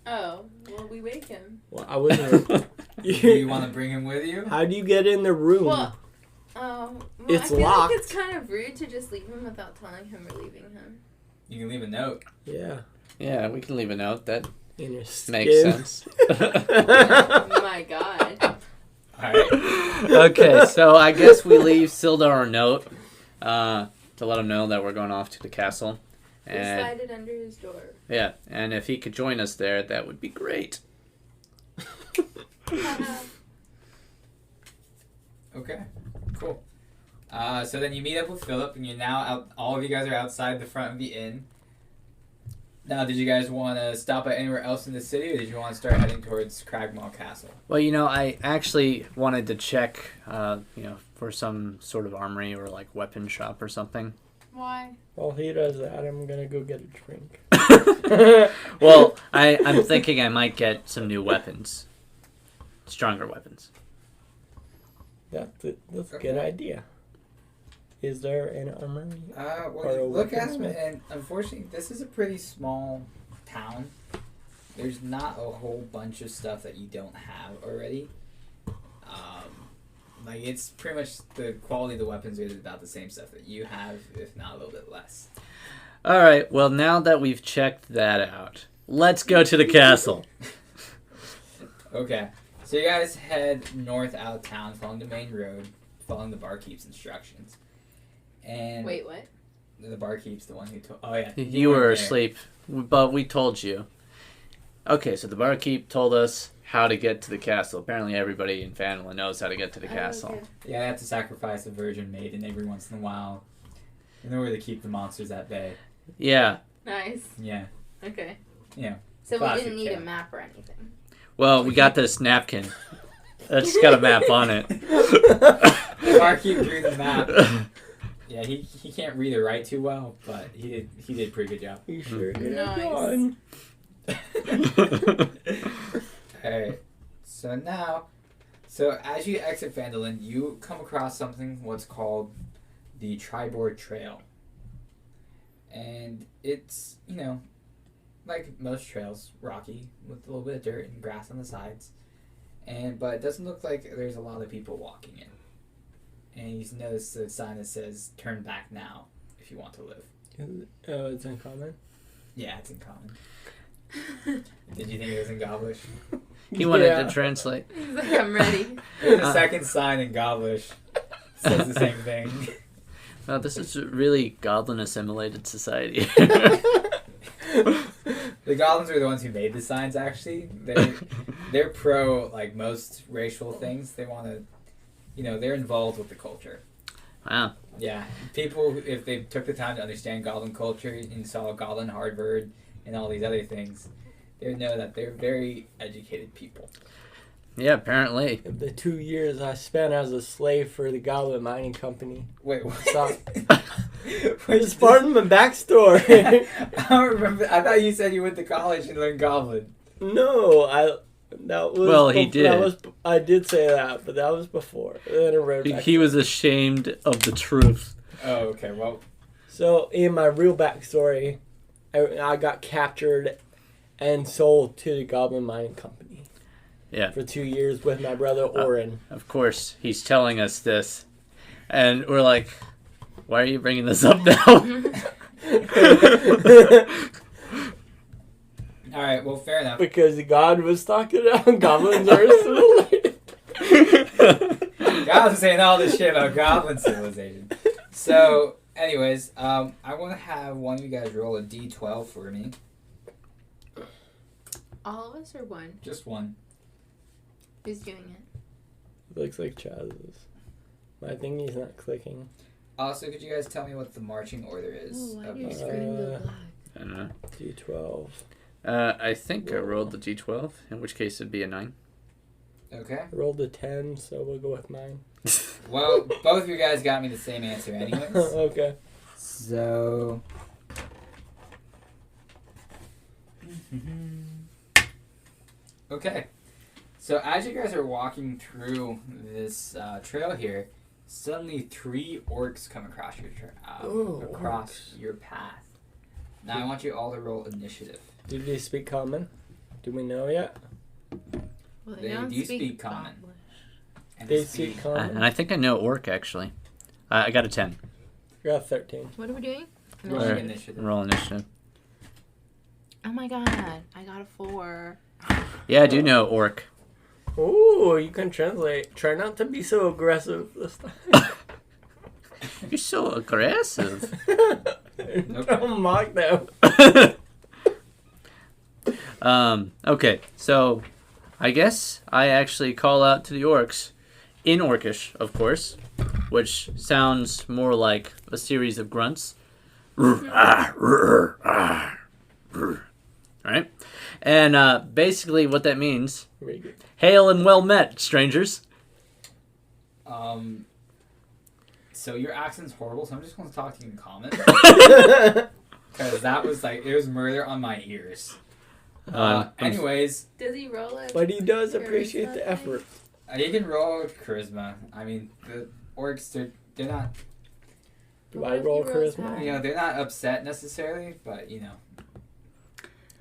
Oh, well, we wake him. Well, I wasn't. Do you want to bring him with you? How do you get in the room? Well, It's I feel locked. like it's kind of rude to just leave him without telling him we're leaving him. You can leave a note. Yeah. Yeah, we can leave a note. That In your skin. makes sense. Oh my god. Alright. Okay, so I guess we leave Sildar a note to let him know that we're going off to the castle. We And slide it under his door. yeah, and if he could join us there, that would be great. Okay, cool. So then you meet up with Philip, and you're now out. All of you guys are outside the front of the inn. Now, did you guys want to stop at anywhere else in the city, or did you want to start heading towards Crag Maw Castle? Well, I actually wanted to check, for some sort of armory or like weapon shop or something. Why? While he does that, I'm going to go get a drink. Well, I'm thinking I might get some new weapons. Stronger weapons. That's a good idea. Is there an armory? Well, Or you a look at them, weaponsmith. and unfortunately, this is a pretty small town. There's not a whole bunch of stuff that you don't have already. It's pretty much the quality of the weapons is about the same stuff that you have, if not a little bit less. All right, well, now that we've checked that out, let's go to the castle. Okay, so you guys head north out of town, following the main road, following the barkeep's instructions. And Wait, what? the barkeep's the one who told. Oh yeah, You weren't were there. asleep, but we told you. Okay, so the barkeep told us how to get to the castle. Apparently everybody in Phandalin knows how to get to the castle. Okay. Yeah, they have to sacrifice a virgin maiden every once in a while in order to keep the monsters at bay. Yeah, Nice. Yeah. Okay. Yeah. So Classic we didn't need tale. a map or anything. well, we got this napkin. It's got a map on it. The barkeep drew the map. Yeah, he can't read or write too well, but he did a pretty good job. You sure did. Nice. Alright. So as you exit Phandalin, you come across something what's called the Tribord Trail. And it's, like most trails, rocky, with a little bit of dirt and grass on the sides. But it doesn't look like there's a lot of people walking it. And you notice the sign that says, "Turn back now if you want to live." Oh, it's in common? Yeah, it's in common. Did you think it was in Gobblish? He wanted to translate. He's like, I'm ready. There's a second sign in Gobblish. Says the same thing. Well, this is a really goblin-assimilated society. The goblins are the ones who made the signs, actually. They're pro, like, most racial things. They want to, they're involved with the culture. Wow. Yeah. People, if they took the time to understand goblin culture and saw Goblin Hardbird and all these other things, they would know that they're very educated people. Yeah, apparently. The 2 years I spent as a slave for the Goblin Mining Company. Wait, what? So, it's part of my backstory. I don't remember. I thought you said you went to college and learned Goblin. No, He did. I did say that, but that was before. Then I wrote back He was ashamed of the truth. Oh, okay. Well, So, in my real backstory, I got captured and sold to the Goblin Mining Company. Yeah. For 2 years with my brother Orin. Of course, he's telling us this. And we're like, why are you bringing this up now? alright, well, fair enough. Because God was talking about goblins are assimilated. God was saying all this shit about goblin civilization. So, anyways, I want to have one of you guys roll a d12 for me. All of us or one? Just one. Who's doing it? Looks like Chaz's. My thingy's not clicking. Also, could you guys tell me what the marching order is? Oh, why of do you these screen the black? I don't know. D12. I think I rolled the d12, in which case it'd be a 9. Okay. I rolled a 10, so we'll go with mine. Well, both of you guys got me the same answer anyways. Okay. So... Okay. So as you guys are walking through this trail here, suddenly 3 orcs come across your path. Now I want you all to roll initiative. Do they speak common? Do we know yet? Well, They don't do speak common. Goblish. And They speak common? And I think I know orc, actually. I got a 10. I got 13. What are we doing? Rolling Alright. initiative. Roll initiative. Oh my god, I got a 4. Yeah, I do know orc. Ooh, you can translate. Try not to be so aggressive this time. You're so aggressive. Don't mock them. Okay, so I guess I actually call out to the orcs in Orcish, of course, which sounds more like a series of grunts. Right? And basically what that means, Very good. hail and well met, strangers. So your accent's horrible, so I'm just going to talk to you in common. Because that was like, it was murder on my ears. Anyways. Does he roll it? But he does appreciate the effort. You can roll charisma. I mean, the orcs, they're not, Do I roll charisma? they're not upset necessarily, but,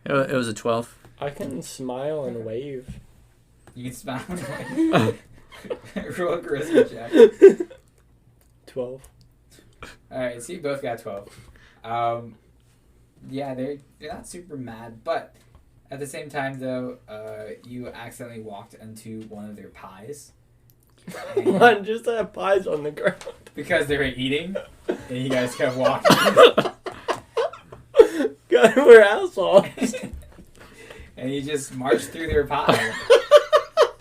It was a 12. I can smile and wave. you can smile and wave. Roll a charisma check. 12. Alright, so you both got 12. Yeah, they're not super mad, but at the same time, though, you accidentally walked into one of their pies. One just have pies on the ground. Because they were eating, and you guys kept walking. God, we're assholes. And you just marched through their pie.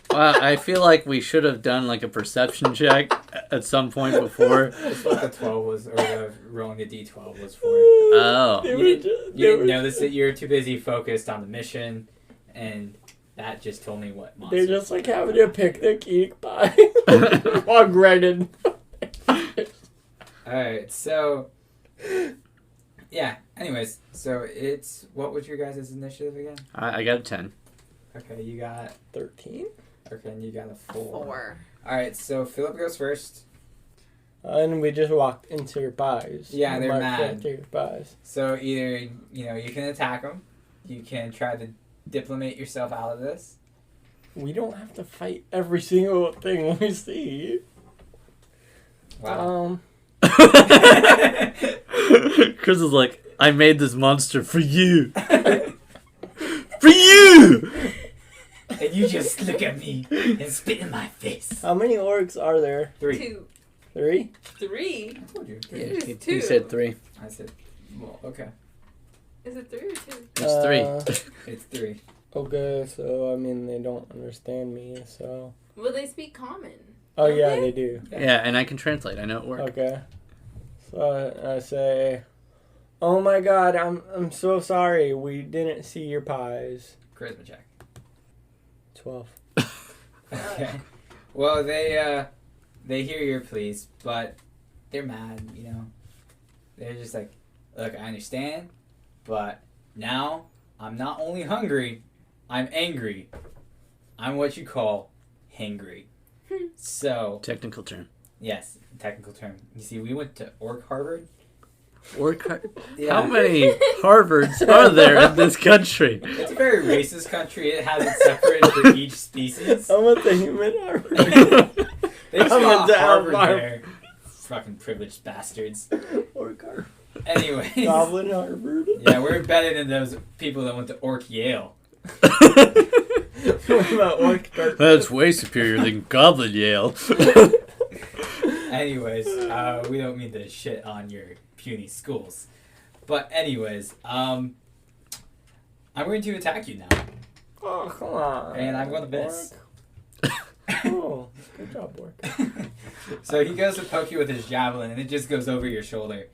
Well, I feel like we should have done like a perception check at some point before. That's what the 12 was, or the rolling a d12 was for. Oh. You didn't notice that you were too busy focused on the mission, and that just told me what monster. They're just like having a picnic, eating pie. While Grennan. Alright, so... Yeah, anyways, so it's... What was your guys' initiative again? I got a 10. Okay, you got... 13? Okay, and you got a 4. 4. Alright, so Philip goes first. And we just walked into your pies. Yeah, they're Marched mad. into your pies. So either, you can attack them, you can try to diplomate yourself out of this. We don't have to fight every single thing we see. Wow. Chris is like, I made this monster for you. For you! And you just look at me and spit in my face. How many orcs are there? 3. 2. 3? 3? I told you. Yeah. 3. It is He 2. said 3. I said, well, okay. Is it 3 or 2? It's 3. It's 3. Okay, so, I mean, they don't understand me, so... Well, they speak common. Oh, Don't yeah, they? they do. Yeah, and I can translate. I know it works. Okay. So I say, oh my god, I'm so sorry. We didn't see your pies. Charisma check. 12. Okay. Well, they hear your pleas, but they're mad, They're just like, look, I understand, but now I'm not only hungry, I'm angry. I'm what you call hangry. So, Technical term. yes, technical term. You see, we went to Orc Harvard. How many Harvards are there in this country? It's a very racist country. It has it separated for each species. I'm at the human armor. They just I'm got a Harvard down there. Fucking privileged bastards. Orc Harvard. Anyways. Goblin Harvard. Yeah, we're better than those people that went to Orc Yale. What about Orc Dark? That's way superior than Goblin Yale. Anyways, we don't mean to shit on your puny schools. But anyways, I'm going to attack you now. Oh, come on. And I'm going to miss. Oh, good job, Orc. So he goes to poke you with his javelin, and it just goes over your shoulder.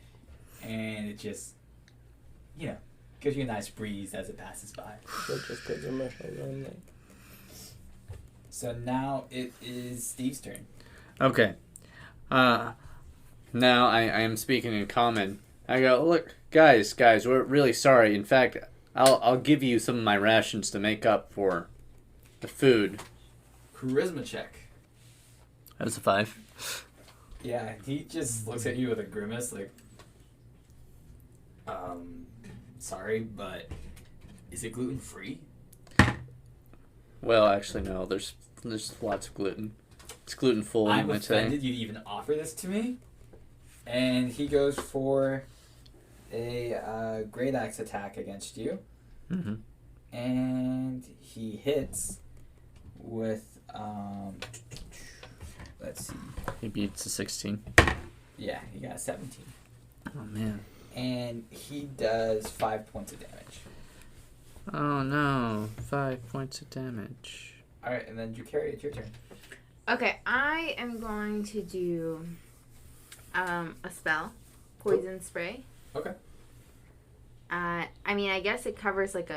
And it just, gives you a nice breeze as it passes by. So just because of my shoulder. So now it is Steve's turn. Okay. Now I am speaking in common. I go, look, guys, we're really sorry. In fact, I'll give you some of my rations to make up for the food. Charisma check. That's a 5. Yeah, he just looks at you with a grimace like, sorry, but is it gluten-free? Well, actually, no. There's lots of gluten. It's gluten full. I'm you might say. offended you'd even offer this to me. And he goes for a great axe attack against you. Mm-hmm. And he hits with, let's see. He beats a 16. Yeah, he got a 17. Oh man. And he does 5 points of damage. Oh no! 5 points of damage. Alright, and then Dakaria, it's your turn. Okay, I am going to do a spell. Poison spray. Okay. I mean, I guess it covers like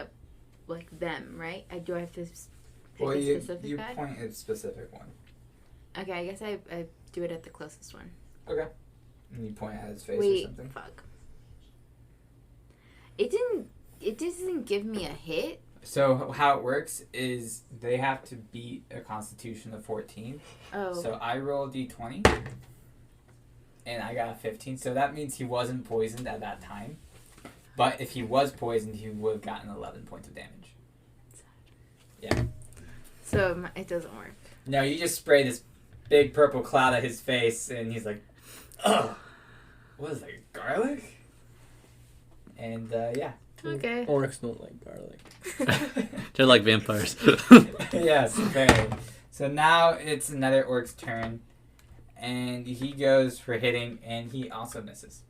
them, right? Do I have to pick Well, a you specific guy? point at a specific one. Okay, I guess I do it at the closest one. Okay. And you point at his face or Wait, something. fuck. It doesn't give me a hit. So how it works is they have to beat a Constitution of 14. Oh. So I roll a d20, and I got a 15. So that means he wasn't poisoned at that time. But if he was poisoned, he would have gotten 11 points of damage. Yeah. So it doesn't work. No, you just spray this big purple cloud at his face, and he's like, "Ugh, what is that, garlic?" And yeah. Okay. Orcs don't like garlic. They're like vampires. Yes, very. So now it's another orc's turn, and he goes for hitting, and he also misses.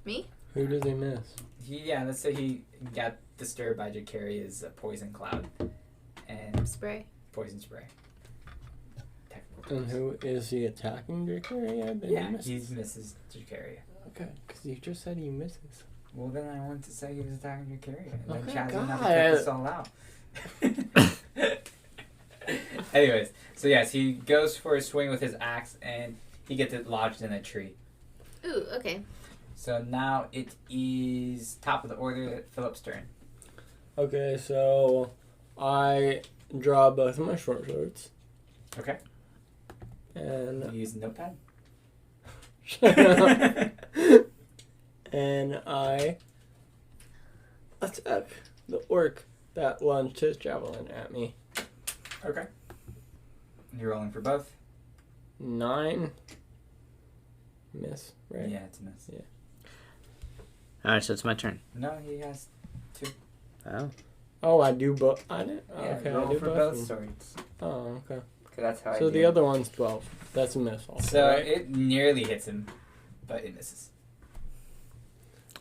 Me? Who does he miss? Let's say he got disturbed by Jakaria's poison cloud and Spray. poison spray. Technical And terms. who is he attacking, Dakaria? Yeah, he misses Dakaria. Okay, because you just said he misses. Well, then I wanted to say he was attacking Dakaria, and then Okay, Chaz would have to God. cut this all out. Anyways, so yes, he goes for a swing with his axe, and he gets it lodged in a tree. Ooh, okay. So now it is top of the order, Philip's turn. Okay, so I draw both of my short swords. Okay. And You use a notepad? And I attack the orc that launched his javelin at me. Okay. You're rolling for both? 9. Miss, right? Yeah, it's a miss. Yeah. Alright, so it's my turn. No, he has 2. Oh. Oh, I do both. I did? Oh, Yeah, okay, roll I do for both. both of them. swords. Oh, okay. Because that's how I So do the it. other one's 12. That's a miss also, So right? it nearly hits him, but it misses.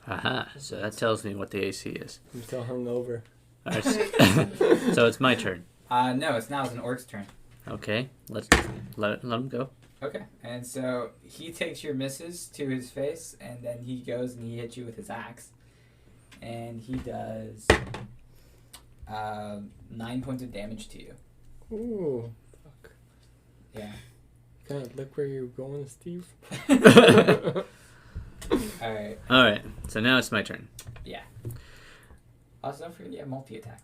Aha. So that tells me what the AC is. I'm still hungover. Alright, so it's my turn. No, it's now it's an orc's turn. Okay. Let's let him go. Okay. And so he takes your misses to his face, and then he goes and he hits you with his axe. And he does 9 points of damage to you. Ooh. Fuck. Yeah. Kind of look where you're going, Steve. Alright. Alright, so now it's my turn. Also, don't forget you have multi-attack.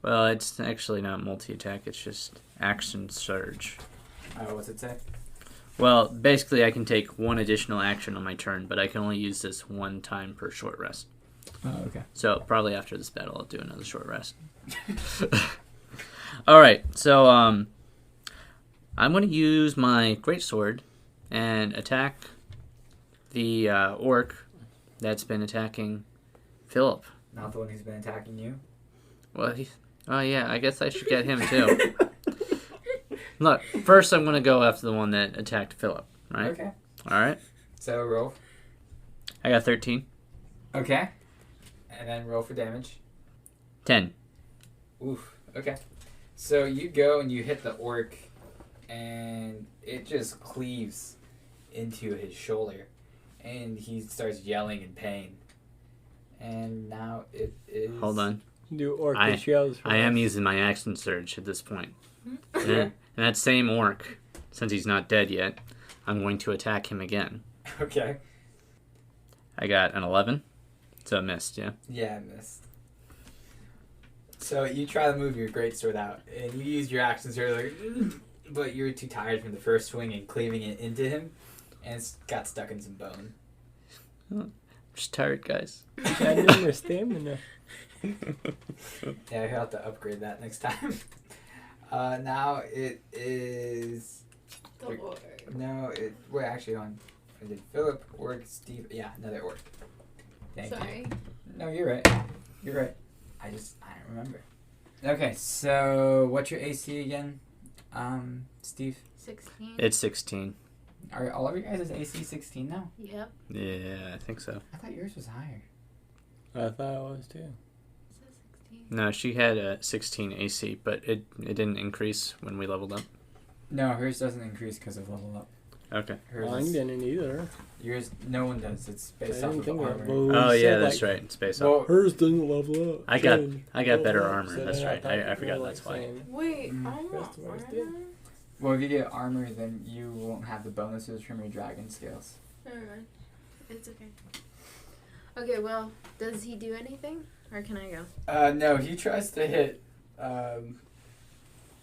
Well, it's actually not multi-attack, it's just action surge. Oh, what's it say? Well, basically I can take one additional action on my turn, but I can only use this one time per short rest. Oh, okay. So probably after this battle I'll do another short rest. Alright, so I'm going to use my greatsword and attack the orc that's been attacking Philip. Not the one who's been attacking you? Well, oh yeah, I guess I should get him too. Look, first I'm going to go after the one that attacked Philip, right? Okay. Alright. So roll. I got 13. Okay. And then roll for damage. 10. Oof. Okay. So you go and you hit the orc, and it just cleaves into his shoulder, and he starts yelling in pain. And now it is. Hold on. Do orcish yells. I am using my action surge at this point. And that same orc, since he's not dead yet, I'm going to attack him again. Okay. I got an 11, so I missed, yeah? Yeah, I missed. So you try to move your greatsword out, and you use your action surge, like, but you're too tired from the first swing and cleaving it into him, and it's got stuck in some bone. I'm just tired, guys. I need more stamina. Yeah, I'll have to upgrade that next time. Now it is... The orc. No, wait, actually, on. I did Philip, Orc, Steve... Yeah, another Orc. Thank you. Sorry. No, you're right. You're right. I don't remember. Okay, so what's your AC again, Steve? 16. It's 16. Are all of you guys' AC 16 now? Yep. Yeah, I think so. I thought yours was higher. I thought it was too. It says 16. No, she had a 16 AC, but it didn't increase when we leveled up. No, hers doesn't increase because of level up. Okay. Hers Mine is, didn't either. yours, no one does. It's based I off didn't of think armor. that. Well, Oh, we yeah, said, that's like, right. It's based off. Well, hers didn't level up. I got Level better up. armor. So That's then right. thought I you forgot were, that's like, why. saying, Wait, Mm. I want Rest of ours armor. did. well, if you get armor, then you won't have the bonuses from your dragon scales. Never mind. It's okay. Okay, well, does he do anything? Or can I go? No, he tries to hit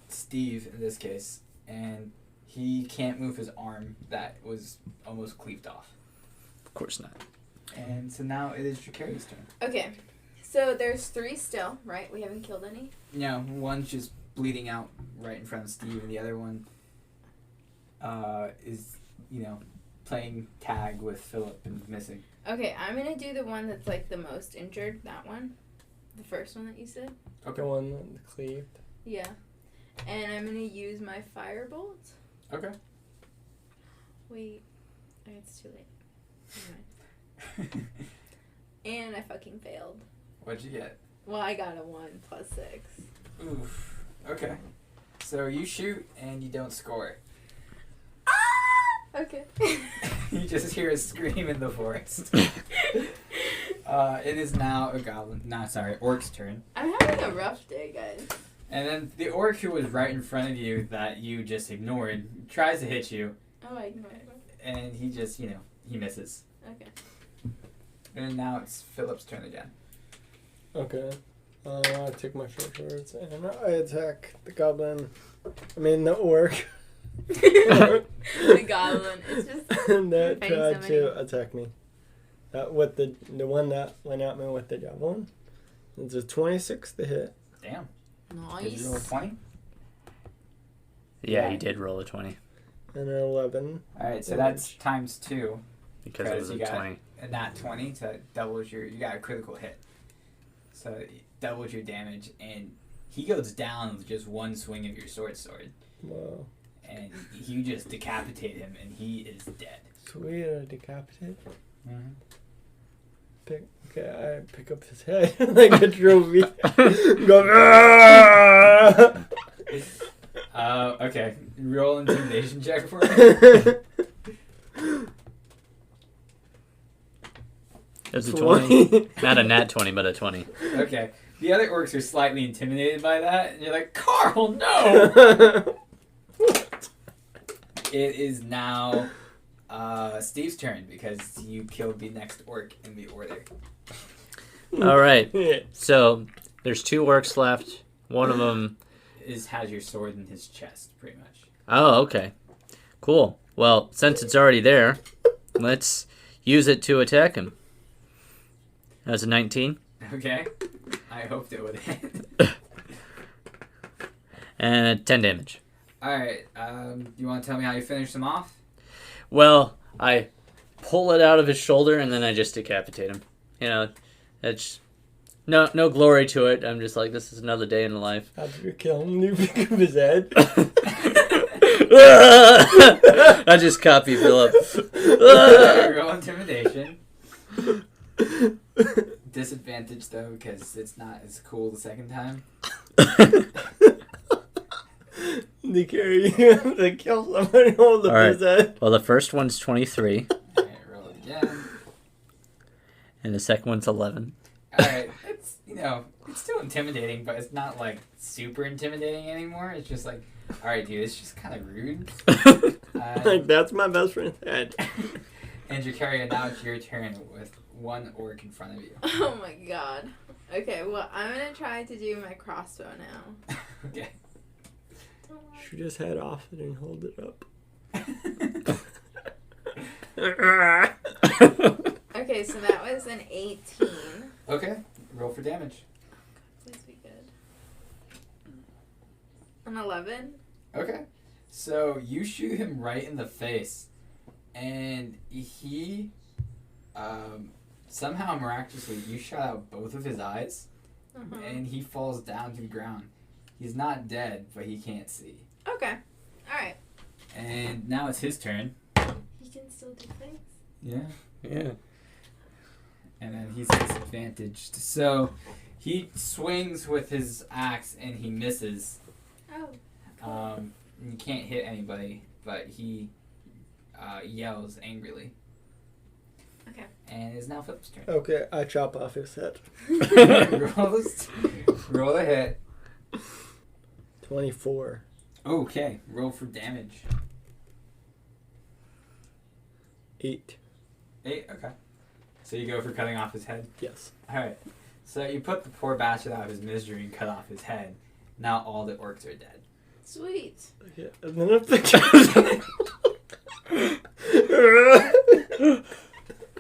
Steve in this case, and he can't move his arm that was almost cleaved off. Of course not. And so now it is Drakaria's turn. Okay. So there's 3 still, right? We haven't killed any? No, one's just bleeding out right in front of Steve, and the other one is, playing tag with Philip and missing. Okay, I'm gonna do the one that's like the most injured, that one. The first one that you said? The one that cleaved. Yeah. And I'm gonna use my firebolt. Okay. Wait. It's too late. Never mind. And I fucking failed. What'd you get? Well, I got a 1 plus 6. Oof. Okay. So you shoot and you don't score. Okay. You just hear a scream in the forest. It is now orc's turn. I'm having a rough day, guys. And then the orc who was right in front of you that you just ignored tries to hit you, Oh, I ignored it. and he just, he misses. Okay. And now it's Philip's turn again. Okay. I take my short swords and I attack the goblin. I mean the orc. The goblin. It's just. that fighting tried so to attack me. With the one that went at me with the javelin. It's a 26 to hit. Damn. Nice. Did you roll a 20? Yeah, he did roll a 20 And an 11. Alright, so damage. that's times 2. because it was you a got 20. a nat 20, so it doubles you got a critical hit. So it doubles your damage, and he goes down with just one swing of your sword. Wow. And you just decapitate him, and he is dead. Sweet, I decapitate. Mm-hmm. I pick up his head like a trophy. Go, "Ah!" Okay. Roll intimidation check for me. It was a 20. Not a nat 20, but a 20. Okay. The other orcs are slightly intimidated by that, and you're like, Carl, no! It is now Steve's turn because you killed the next orc in the order. All right. So there's 2 orcs left. One of them Has your sword in his chest, pretty much. Oh, okay. Cool. Well, since it's already there, let's use it to attack him. That was a 19. Okay. I hoped it would hit. And 10 damage. Alright, you want to tell me how you finish him off? Well, I pull it out of his shoulder and then I just decapitate him. You know, it's no glory to it. I'm just like, this is another day in the life. After you kill him, you pick up his head. I just copy Phillip. Roll intimidation. Disadvantage though, because it's not as cool the second time. They carry you to kill somebody, hold up his head. Well, the first one's 23. Alright, roll it again. And the second one's 11. Alright, it's, it's still intimidating, but it's not, like, super intimidating anymore. It's just like, alright, dude, it's just kind of rude. Like, that's my best friend's head. And Dakaria, now it's your turn with one orc in front of you. Oh my god. Okay, well, I'm gonna try to do my crossbow now. Okay. Should just head off it and hold it up. Okay, so that was an 18. Okay, roll for damage. Please be good. An 11. Okay. So you shoot him right in the face, and he, somehow miraculously, you shot out both of his eyes, and he falls down to the ground. He's not dead, but he can't see. Okay. Alright. And now it's his turn. He can still do things. Yeah. Yeah. And then he's disadvantaged. So he swings with his axe and he misses. Oh. You can't hit anybody, but he yells angrily. Okay. And it's now Philip's turn. Okay, I chop off his head. Roll a hit. 24. Okay, roll for damage. 8. 8, okay. So you go for cutting off his head? Yes. Alright. So you put the poor bastard out of his misery and cut off his head. Now all the orcs are dead. Sweet. Okay, and then if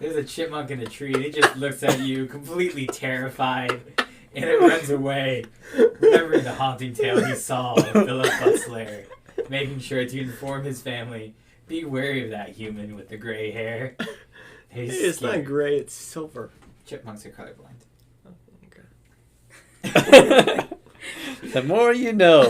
There's a chipmunk in a tree and it just looks at you completely terrified and it runs away, remembering the haunting tale he saw of Phillip Butslayer, making sure to inform his family, be wary of that human with the gray hair. it's scared. not gray, it's silver. Chipmunks are colorblind. Okay. The more you know.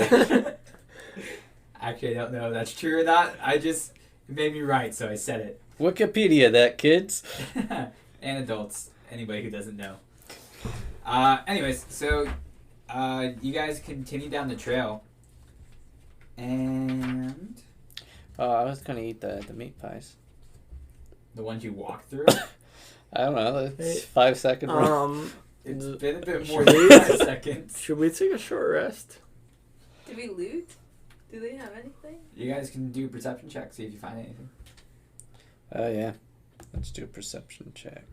Actually, I don't know if that's true or not. It made me right, so I said it. Wikipedia that, kids. And adults, anybody who doesn't know. Anyways, so you guys continue down the trail, and I was gonna eat the meat pies. the ones you walked through. I don't know. It's Hey, 5 second rule. It's been a bit more Should than we- 5 seconds. Should we take a short rest? Did we loot? Do they have anything? You guys can do a perception check, see if you find anything. Oh yeah. Let's do a perception check.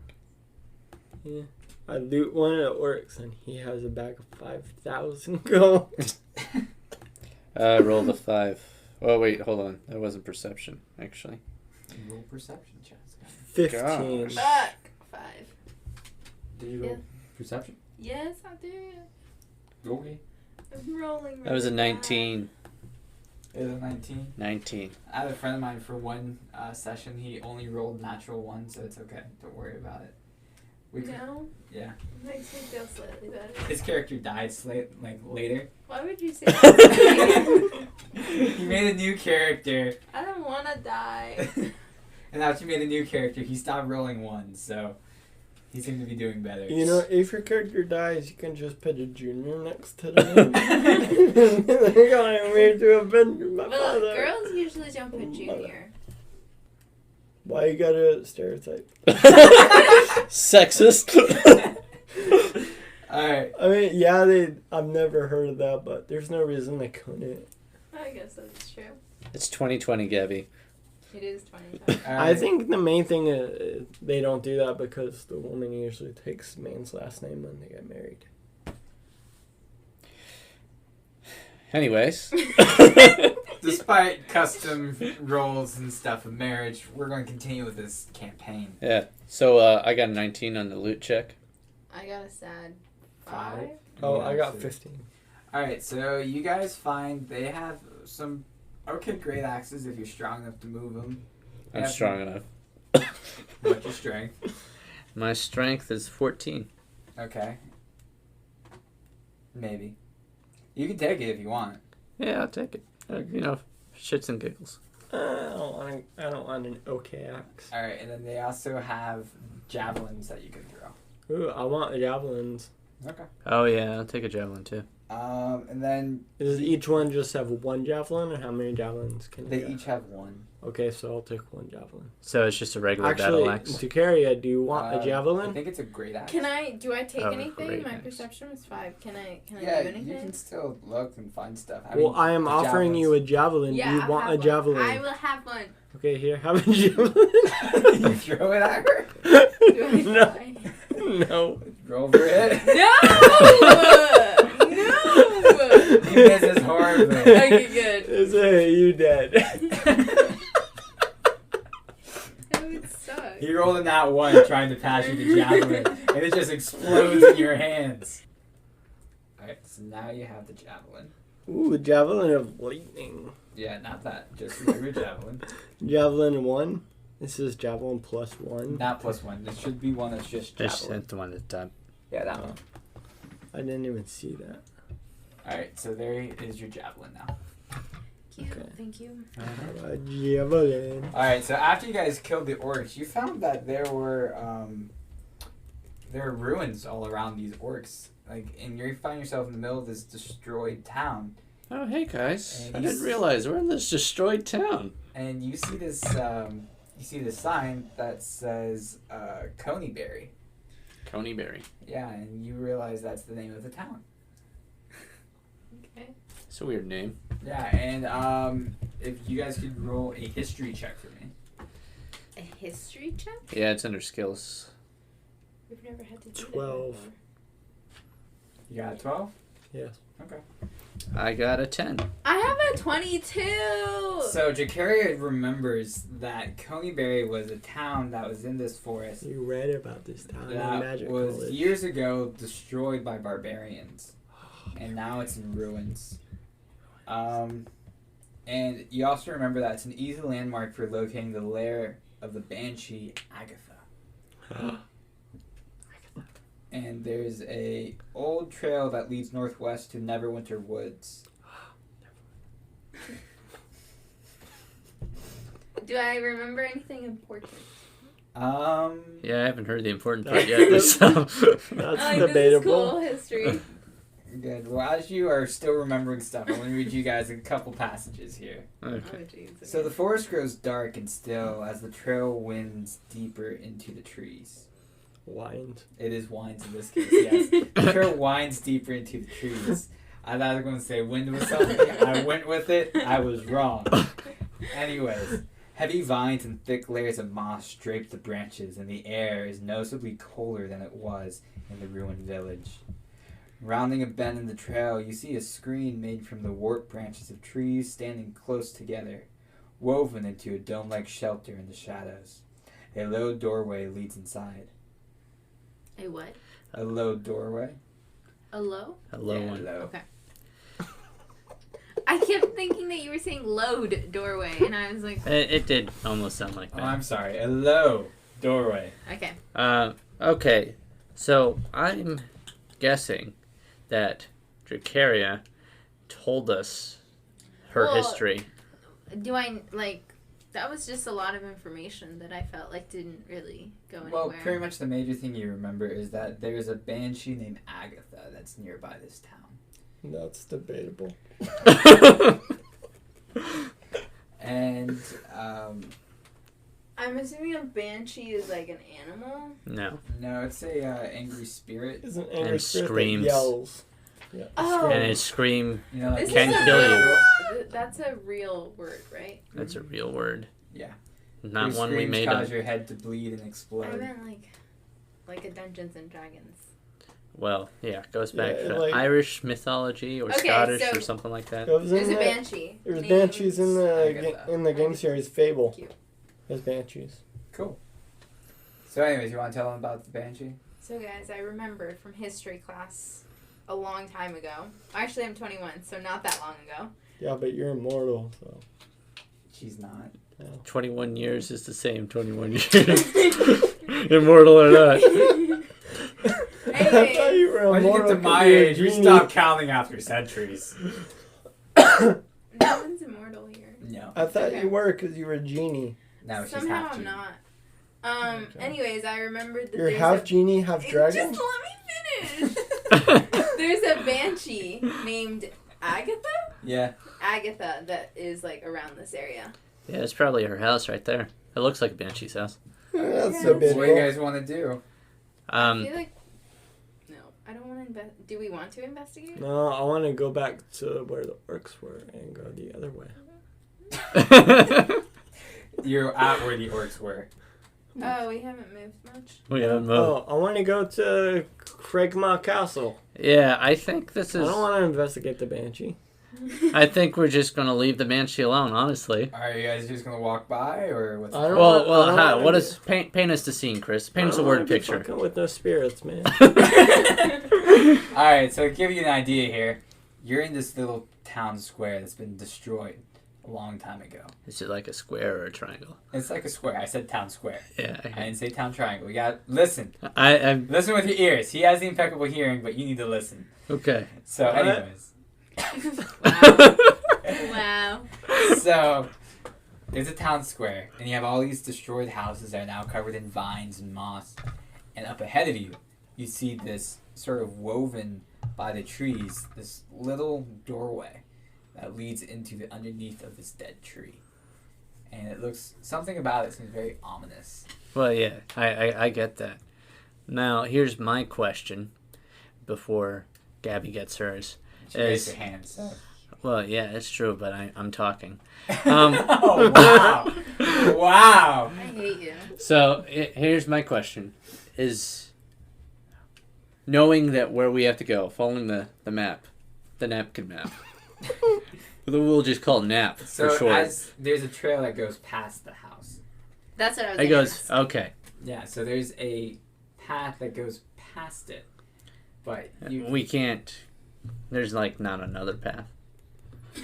Yeah. I loot one of the orcs and he has a bag of 5,000 gold. I rolled a 5. Oh, wait, hold on. That wasn't perception, actually. Roll perception checks. 15. Gosh. Fuck. 5. Did you roll perception? Yes, I did. Okay. I'm rolling. That was a really 19. It was a 19. 19. I have a friend of mine for one session. He only rolled natural 1, so it's okay. Don't worry about it. We could, No, yeah. it makes me feel slightly better. His character died later. Why would you say that? He made a new character, I don't want to die. and after he made a new character, he stopped rolling 1, so he seemed to be doing better. You know, if your character dies, you can just put a junior next to them. They're going me to avenge my Well, father. girls usually don't put junior. Why you gotta stereotype? Sexist. Alright. I mean, yeah, I've never heard of that, but there's no reason they couldn't. I guess that's true. It's 2020, Gabby. It is 25. I think the main thing is they don't do that because the woman usually takes the man's last name when they get married. Anyways. Despite custom roles and stuff of marriage, we're going to continue with this campaign. Yeah. So I got a 19 on the loot check. I got a sad 5. 5. Oh, Yeah, I got so- 15. Alright, so you guys find they have some great axes if you're strong enough to move them. I'm strong enough. What's your strength? My strength is 14. Okay. Maybe. You can take it if you want. Yeah, I'll take it. Shits and giggles. I don't want an okay axe. Alright, and then they also have javelins that you can throw. Ooh, I want javelins. Okay. Oh, yeah, I'll take a javelin, too. And then Does each one just have one javelin, or how many javelins can they you each have one. Okay, so I'll take one javelin. So it's just a regular Actually, battle axe. Dakaria, do you want a I javelin? think it's a great axe. Do I take Oh, anything? great, My thanks. perception was 5. Can I Yeah, do you anything? can still look and find stuff. Well, I am the offering you a javelin. Yeah, do you I'll want have a one. javelin? I will have one. Okay, here, have a javelin. You throw it at her? Do I No. die? No. Roll for it. No! No! You miss as horribly. Okay, good. It's you dead. That would suck. He rolled a nat 1 trying to pass you the javelin, and it just explodes in your hands. Alright, so now you have the javelin. Ooh, javelin of lightning. Yeah, not that. Just regular javelin. Javelin 1. This is javelin plus 1. Not plus 1. There should be one that's just Just javelin. sent the one at the time. Yeah, that one. I didn't even see that. Alright, so there is your javelin now. Thank you. Okay. Thank you. A javelin. Alright, so after you guys killed the orcs, you found that there were ruins all around these orcs. And you find yourself in the middle of this destroyed town. Oh, hey, guys. And I you didn't realize we're in this destroyed town. And you see this sign that says Coneyberry. Coneyberry. Yeah, and you realize that's the name of the town. Okay. It's a weird name. Yeah, and if you guys could roll a history check for me. A history check? Yeah, it's under skills. We've never had to do 12. that before. You got a 12? Yes. Okay. I got a 10. I have a 22. So Dakaria remembers that Coneyberry was a town that was in this forest You read about this town in that Magic was College. years ago destroyed by barbarians, and now it's in ruins. And you also remember that it's an easy landmark for locating the lair of the banshee Agatha. And there's a old trail that leads northwest to Neverwinter Woods. Do I remember anything important? Yeah, I haven't heard the important part yet, so. That's This is debatable. cool history. Good. Well, as you are still remembering stuff, I'm going to read you guys a couple passages here. Okay. Oh, jeez. So the forest grows dark and still as the trail winds deeper into the trees. Winds. It is winds in this case, yes. The trail winds deeper into the trees. I thought I was going to say wind was something. I went with it. I was wrong. Anyways, heavy vines and thick layers of moss drape the branches, and the air is noticeably colder than it was in the ruined village. Rounding a bend in the trail, you see a screen made from the warped branches of trees standing close together, woven into a dome-like shelter in the shadows. A low doorway leads inside. A what? A low doorway. A low? A low Yeah, one. low. Okay. I kept thinking that you were saying load doorway, and I was like, It did almost sound like Oh, that. I'm sorry. A low doorway. okay. Okay. So I'm guessing that Dakaria told us her Well, history. Do I, like, that was just a lot of information that I felt like didn't really go anywhere. Well, pretty much the major thing you remember is that there's a banshee named Agatha that's nearby this town. That's debatable. And, I'm assuming a banshee is like an animal. No. no, it's a angry spirit. It's an angry And spirit screams. that yells. Yeah, Oh. And his scream, You know, like This Can is a kill you. real, that's a real word, right? that's a real word. Yeah. Not Your one we screams made cause up. your head to bleed and I explode. meant like a Dungeons and Dragons. Well, yeah, it goes back Yeah, to like- Irish mythology or Okay, Scottish so- or something like that. It was There's in a the, banshee. There's named banshees in the Agatha. in the game series Fable. Cute. There's banshees. Cool. So anyways, you want to tell them about the banshee? So guys, I remember from history class a long time ago. Actually, I'm 21, so not that long ago. Yeah, but you're immortal, so. She's not. 21 years is the same 21 years. Immortal or not. I thought you were When you immortal. get to 'cause my you're a age, we genie. stop counting after centuries. No one's immortal here. No. I thought Okay. you were because you were a genie. No, she's Somehow half I'm genie. not. Okay. Anyways, I remembered that You're there's half a... genie, half dragon. Just let me finish. There's a banshee named Agatha? Yeah. Agatha that is like around this area. Yeah, it's probably her house right there. It looks like a banshee's house. That's Yeah. so What do you debatable. guys want to do? I Um, feel like... No, I don't want to invest... Do we want to investigate? No, I want to go back to where the orcs were and go the other way. You're at where the orcs were. Oh, we haven't moved much. we haven't moved. Oh, I want to go to Crag Maw Castle. Yeah, I think this I is. don't want to investigate the banshee. I think we're just gonna leave the banshee alone, honestly. Are you guys just gonna walk by, or what's? I don't Well, want- I well, don't how, wanna what be- is paint us the scene, Chris? Paint I us a don't word wanna be picture. fucking with those spirits, man. All right, so to give you an idea here, you're in this little town square that's been destroyed a long time ago. Is it like a square or a triangle? It's like a square. I said town square. Yeah. I didn't say town triangle. You got listen. I'm Listen with your ears. He has the impeccable hearing, but you need to listen. okay. So, What? anyways, Wow. so there's a town square, and you have all these destroyed houses that are now covered in vines and moss. And up ahead of you, you see this sort of woven by the trees, this little doorway that leads into the underneath of this dead tree. And it looks, something about it seems very ominous. Well, yeah, I get that. Now, here's my question before Gabie gets hers. She raised Is- her hand, so. Well, yeah, it's true, but I'm talking. Oh, wow. Wow. I hate you. So, here's my question. Is knowing that where we have to go, following the map, the napkin map. We'll just call it NAP So for short. as there's a trail that goes past the house. That's what I was It gonna goes, ask. okay. Yeah, so there's a path that goes past it. But you We can't, there's like not another path.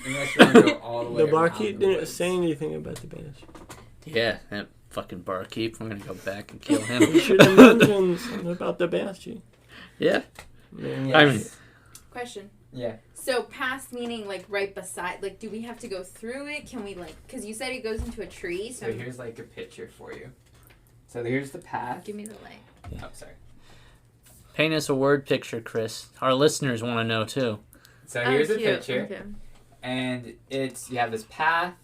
unless you want to go all the way The barkeep around the didn't woods. say anything about the banshee. Yeah, that fucking barkeep. We're gonna go back and kill You him. should have mentioned something about the banshee. Yeah. Man, Yes. I mean- Question. Yeah. So past meaning like right beside, like do we have to go through it? Can we like, because you said it goes into a tree, so So here's like a picture for you. So here's the path. give me the light. Oh, sorry. Paint us a word picture, Chris. Our listeners want to know too. So here's Oh, a cute. picture. Okay. And it's, you have this path.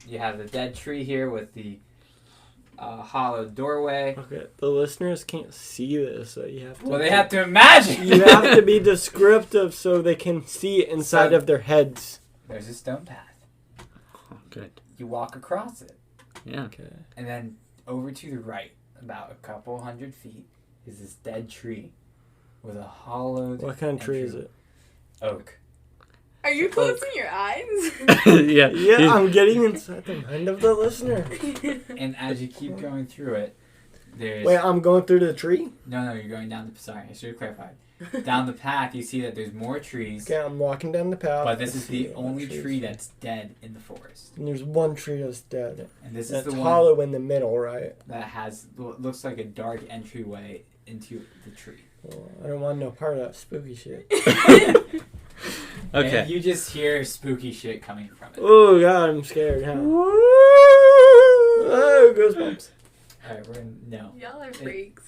You have the dead tree here with the hollow doorway. Okay, the listeners can't see this, so you have to. Well, they have to imagine. You have to be descriptive so they can see it inside So- of their heads. There's a stone path. Oh, good. You walk across it. Yeah. Okay. And then over to the right, about a couple 100 feet, is this dead tree. with a hollowed. What kind of tree is entry- it? Oak. Are you closing your eyes? Yeah. Yeah, I'm getting inside the mind of the listener. And as you keep going through it, there's. Wait, I'm going through the tree? No, you're going down the. Sorry, I should have clarified. Down the path, you see that there's more trees, Okay, I'm walking down the path. but this I is see the all only trees. tree that's dead in the forest. And there's one tree that's dead. And this That's is the one hollow in the middle, right? that has what looks like a dark entryway into the tree. Well, I don't want no part of that spooky shit. Okay. And you just hear spooky shit coming from it. Oh god, I'm scared. Huh? Oh, goosebumps. Alright, we're in. No. Y'all are freaks.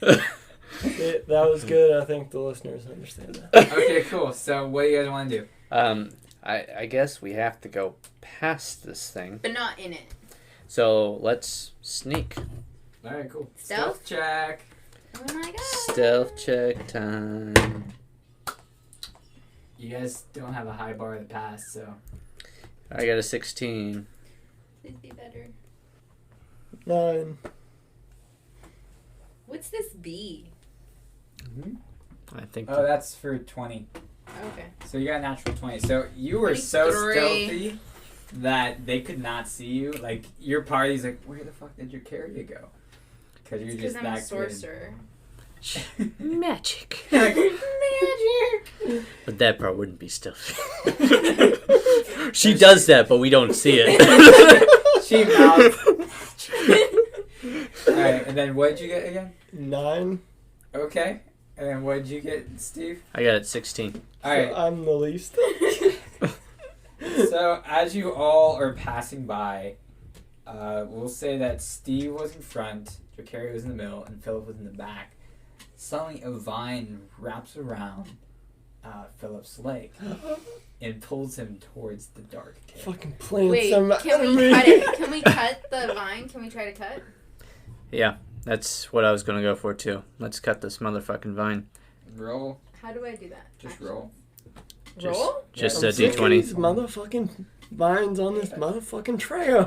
That was good. I think the listeners understand that. Okay, cool. So, what do you guys want to do? I guess we have to go past this thing. But not in it. So let's sneak. Alright, cool. Stealth? check. Oh my god. Stealth check time. You guys don't have a high bar to pass, so. I got a 16. Please be better. 9. What's this B? I think. Oh, that's for 20. Okay. So you got a natural 20. So you were so 23. stealthy that they could not see you. Like, your party's like, where the fuck did your carrier go? Because you're Because just I'm a that sorcerer. Magic. good. Magic! But that part wouldn't be stealthy. She does that, but we don't see it. She mouths. Alright, and then what did you get again? 9. Okay. And then what did you get, Steve? I got it 16. Alright. So I'm the least. So as you all are passing by, we'll say that Steve was in front, Dakaria was in the middle, and Philip was in the back. Suddenly a vine wraps around Philip's leg and pulls him towards the dark cave. Fucking playing Wait, some can we enemy. cut it? Can we cut the vine? Can we try to cut? Yeah, that's what I was gonna go for too. Let's cut this motherfucking vine. Roll. How do I do that? Just Actually? roll. Roll? Just Yeah. a I'm sick of D20. These motherfucking vines on this motherfucking trail.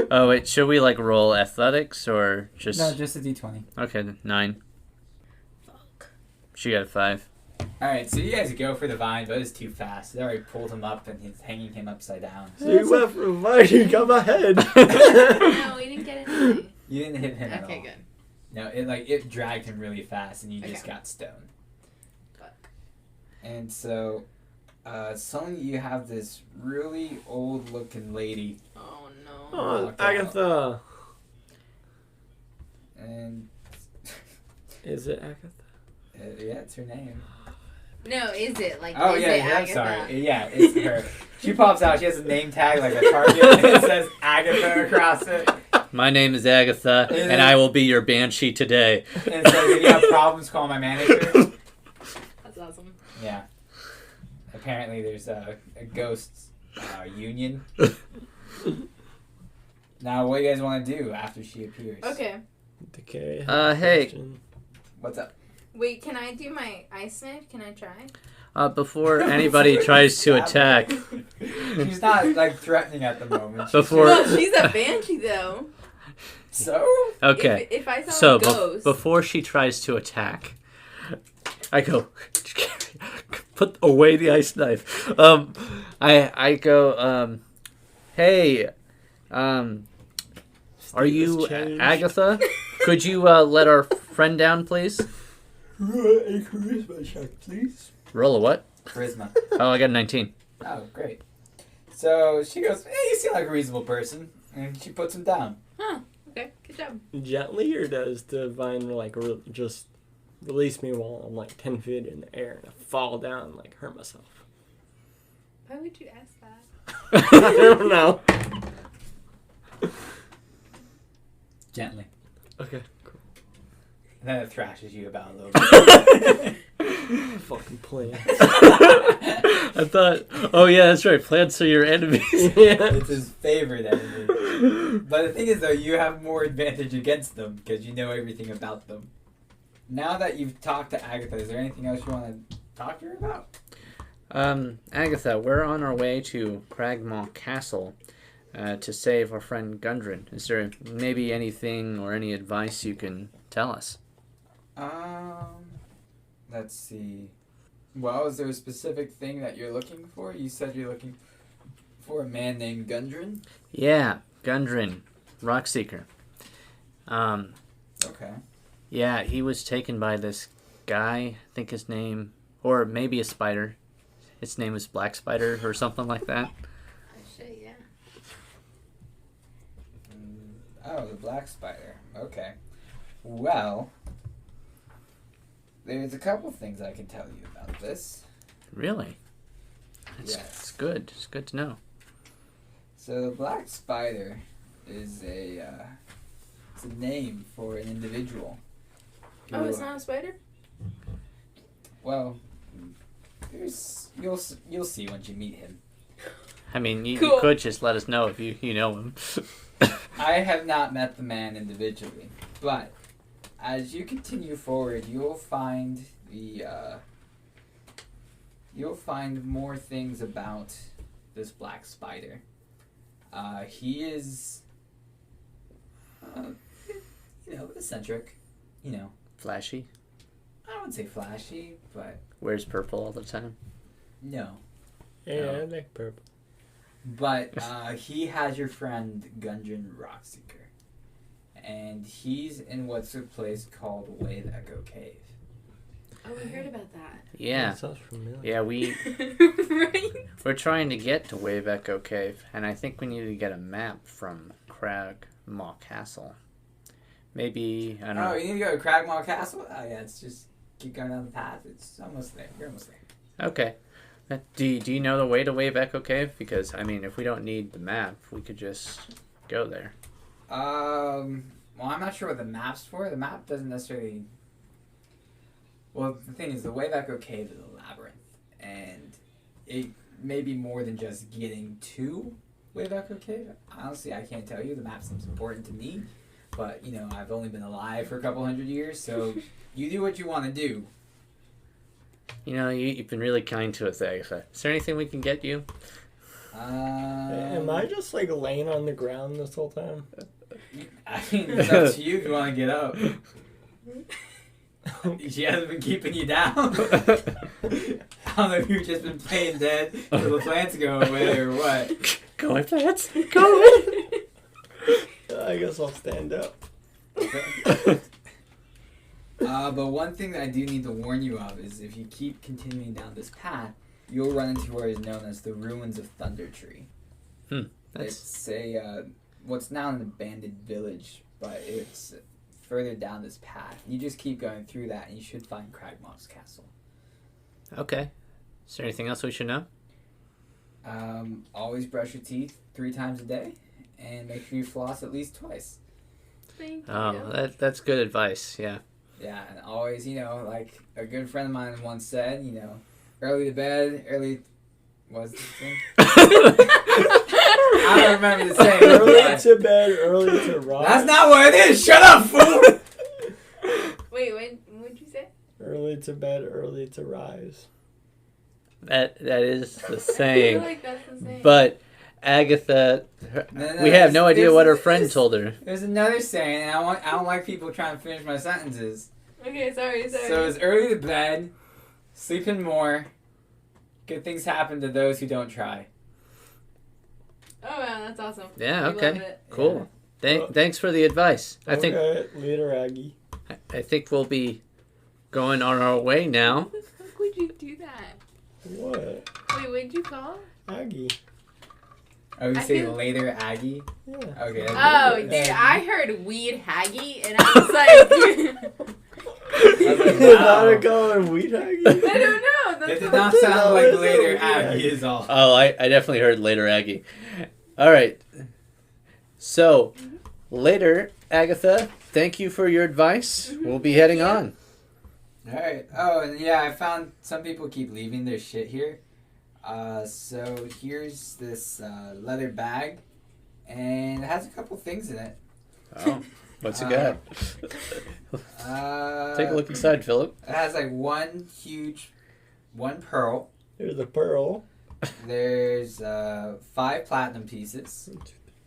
Oh wait, should we like roll athletics or just? No, just a d20. Okay, 9. Fuck. She got a 5. Alright, so you guys go for the vine, but it's too fast. They already pulled him up and he's hanging him upside down. So you went for a vine, you got my head. No, we didn't get anything. You didn't hit him at Okay, all. good. No, it dragged him really fast and you just Okay. got stoned. Fuck. And so, suddenly you have this really old looking lady, Oh no. Oh, Walk out. Agatha. and Is it Agatha? yeah, it's her name. No, is it? Like, Oh is yeah, it yeah, I'm Agatha? sorry. Yeah, it's her. She pops out. She has a name tag like a Target, and it says Agatha across it. My name is Agatha, and I will be your banshee today. And it says, if you have problems, call my manager. That's awesome. Yeah. Apparently, there's a ghost union. Now, what do you guys want to do after she appears? Okay. Decay. Hey. Question. What's up? Wait, can I do my ice knife? Can I try? Before anybody tries to attack, She's not like threatening at the moment. Before- No, she's a banshee though. So? okay. If I saw So a ghost. before she tries to attack, I go, put away the ice knife. I go, hey, are you has changed. Agatha? Could you let our friend down, please? Roll a charisma check, please. Roll a what? Charisma. Oh, I got a 19. Oh, great. So she goes, hey, you seem like a reasonable person. And she puts him down. Huh. Okay. Good job. Gently, or does the vine like just release me while I'm like 10 feet in the air and I fall down and like hurt myself? Why would you ask that? I don't know. Gently. Okay, cool. And then it thrashes you about a little bit. Fucking plan. I thought, oh yeah, that's right. Plants are your enemies. Yeah. It's his favorite enemy. But the thing is, though, you have more advantage against them because you know everything about them. Now that you've talked to Agatha, is there anything else you want to talk to her about? Agatha, we're on our way to Crag Maw Castle to save our friend Gundren. Is there maybe anything or any advice you can tell us? Let's see. Well, is there a specific thing that you're looking for? You said you're looking for a man named Gundren? Yeah, Gundren, Rockseeker. Okay. Yeah, he was taken by this guy, I think his name, or maybe a spider. His name was Black Spider or something like that. Oh, shit, yeah. Oh, the Black Spider. Okay. Well, there's a couple things I can tell you about this. Really? It's Yes. good. It's good to know. So the Black Spider is it's a name for an individual. Oh, it's who- not a spider? Well, you'll see once you meet him. I mean, you Cool. could just let us know if you know him. I have not met the man individually, but as you continue forward, you'll find more things about this Black Spider. He is, eccentric. Flashy. I wouldn't say flashy, but Wears purple all the time. no. Yeah, I like purple. But he has your friend Gundren Rockseeker, and he's in what's a place called Wave Echo Cave. Oh, we heard about that. Yeah. That sounds familiar. Yeah, Right? we're trying to get to Wave Echo Cave, and I think we need to get a map from Crag Maw Castle. Maybe, I don't know. Oh, you need to go to Crag Maw Castle? Oh yeah, it's just keep going down the path. It's almost there. You're almost there. Okay. Do you know the way to Wave Echo Cave? Because, I mean, if we don't need the map, we could just go there. Well, I'm not sure what the map's for. The map doesn't necessarily... Well, the thing is, the Wave Echo Cave is a labyrinth, and it may be more than just getting to Wave Echo Cave. Honestly, I can't tell you. The map seems important to me, but, I've only been alive for a couple hundred years, so you do what you want to do. You've been really kind to us, Agatha. Is there anything we can get you? Am I just like laying on the ground this whole time? I mean, it's up to you if you want to get up. She hasn't been keeping you down. I don't know if you've just been playing dead till the plants go away or what. Go away, plants. Go away. I guess I'll stand up. But one thing that I do need to warn you of is if you keep continuing down this path, you'll run into what is known as the Ruins of Thunder Tree. That's It's what's now an abandoned village, but it's further down this path. You just keep going through that, and you should find Crag Maw Castle. okay. Is there anything else we should know? Always brush your teeth 3 times a day, and make sure you floss at least twice. Thank you. Oh, that's good advice. Yeah. Yeah, and always, like a good friend of mine once said, early to bed, early... What was the thing? I don't remember the saying. Early to bed, early to rise. That's not what it is! Shut up, fool! Wait, what'd you say? Early to bed, early to rise. That is the I feel saying. like that's the same. But Agatha, No, we have no idea there's- what her friend there's- told her. There's another saying, and I don't like people trying to finish my sentences. Okay, sorry. So it's early to bed, sleeping more, good things happen to those who don't try. Oh, wow, that's awesome. Yeah, We okay. love it. Cool. Thanks for the advice. I think Leader Aggie. I think we'll be going on our way now. What the fuck would you do that? What? Wait, what'd you call? Aggie. Oh, you I say feel- later, Aggie? Yeah. Okay. Oh, Aggie. dude, I heard weed haggy, and I was like... You're not calling weed Aggie? I don't know. That's It did what- not sound like No, later it's Aggie is all. Oh, I definitely heard later, Aggie. All right. So, later, Agatha, thank you for your advice. We'll be heading on. Alright. Oh, and yeah, I found some people keep leaving their shit here. So here's this leather bag, and it has a couple things in it. Oh, what's it got? Take a look inside, Philip. It has like one pearl. There's a pearl. There's 5 platinum pieces,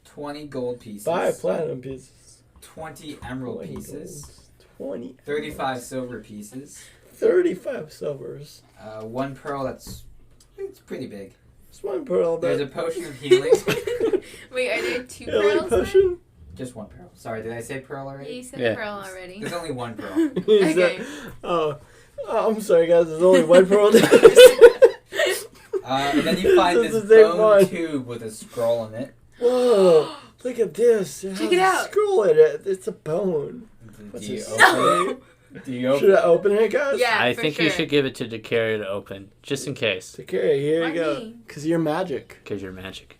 20 gold pieces, 5 platinum pieces. 20 emerald 20 pieces, golds. 20. 35 silver pieces. 35 silvers. 1 pearl it's pretty big. It's 1 pearl. There's a potion of healing. Wait, are there 2 Healing pearls? potion? Just 1 pearl. Sorry, did I say pearl Yeah, already? you said Yeah. pearl already. There's only 1 pearl. He Okay. said- oh, I'm sorry, guys. There's only 1 pearl. And then you find This this is the same bone one. tube with a scroll in it. Whoa! Look at this. It Check has it a out. Scroll in it. It's a bone. Do What's you this? open it? Do you open Should I open it, guys? Yeah, I for think sure. you should give it to Dakaria to open, just in case, Takara, here Why you go. me? Because you're magic. because you're magic.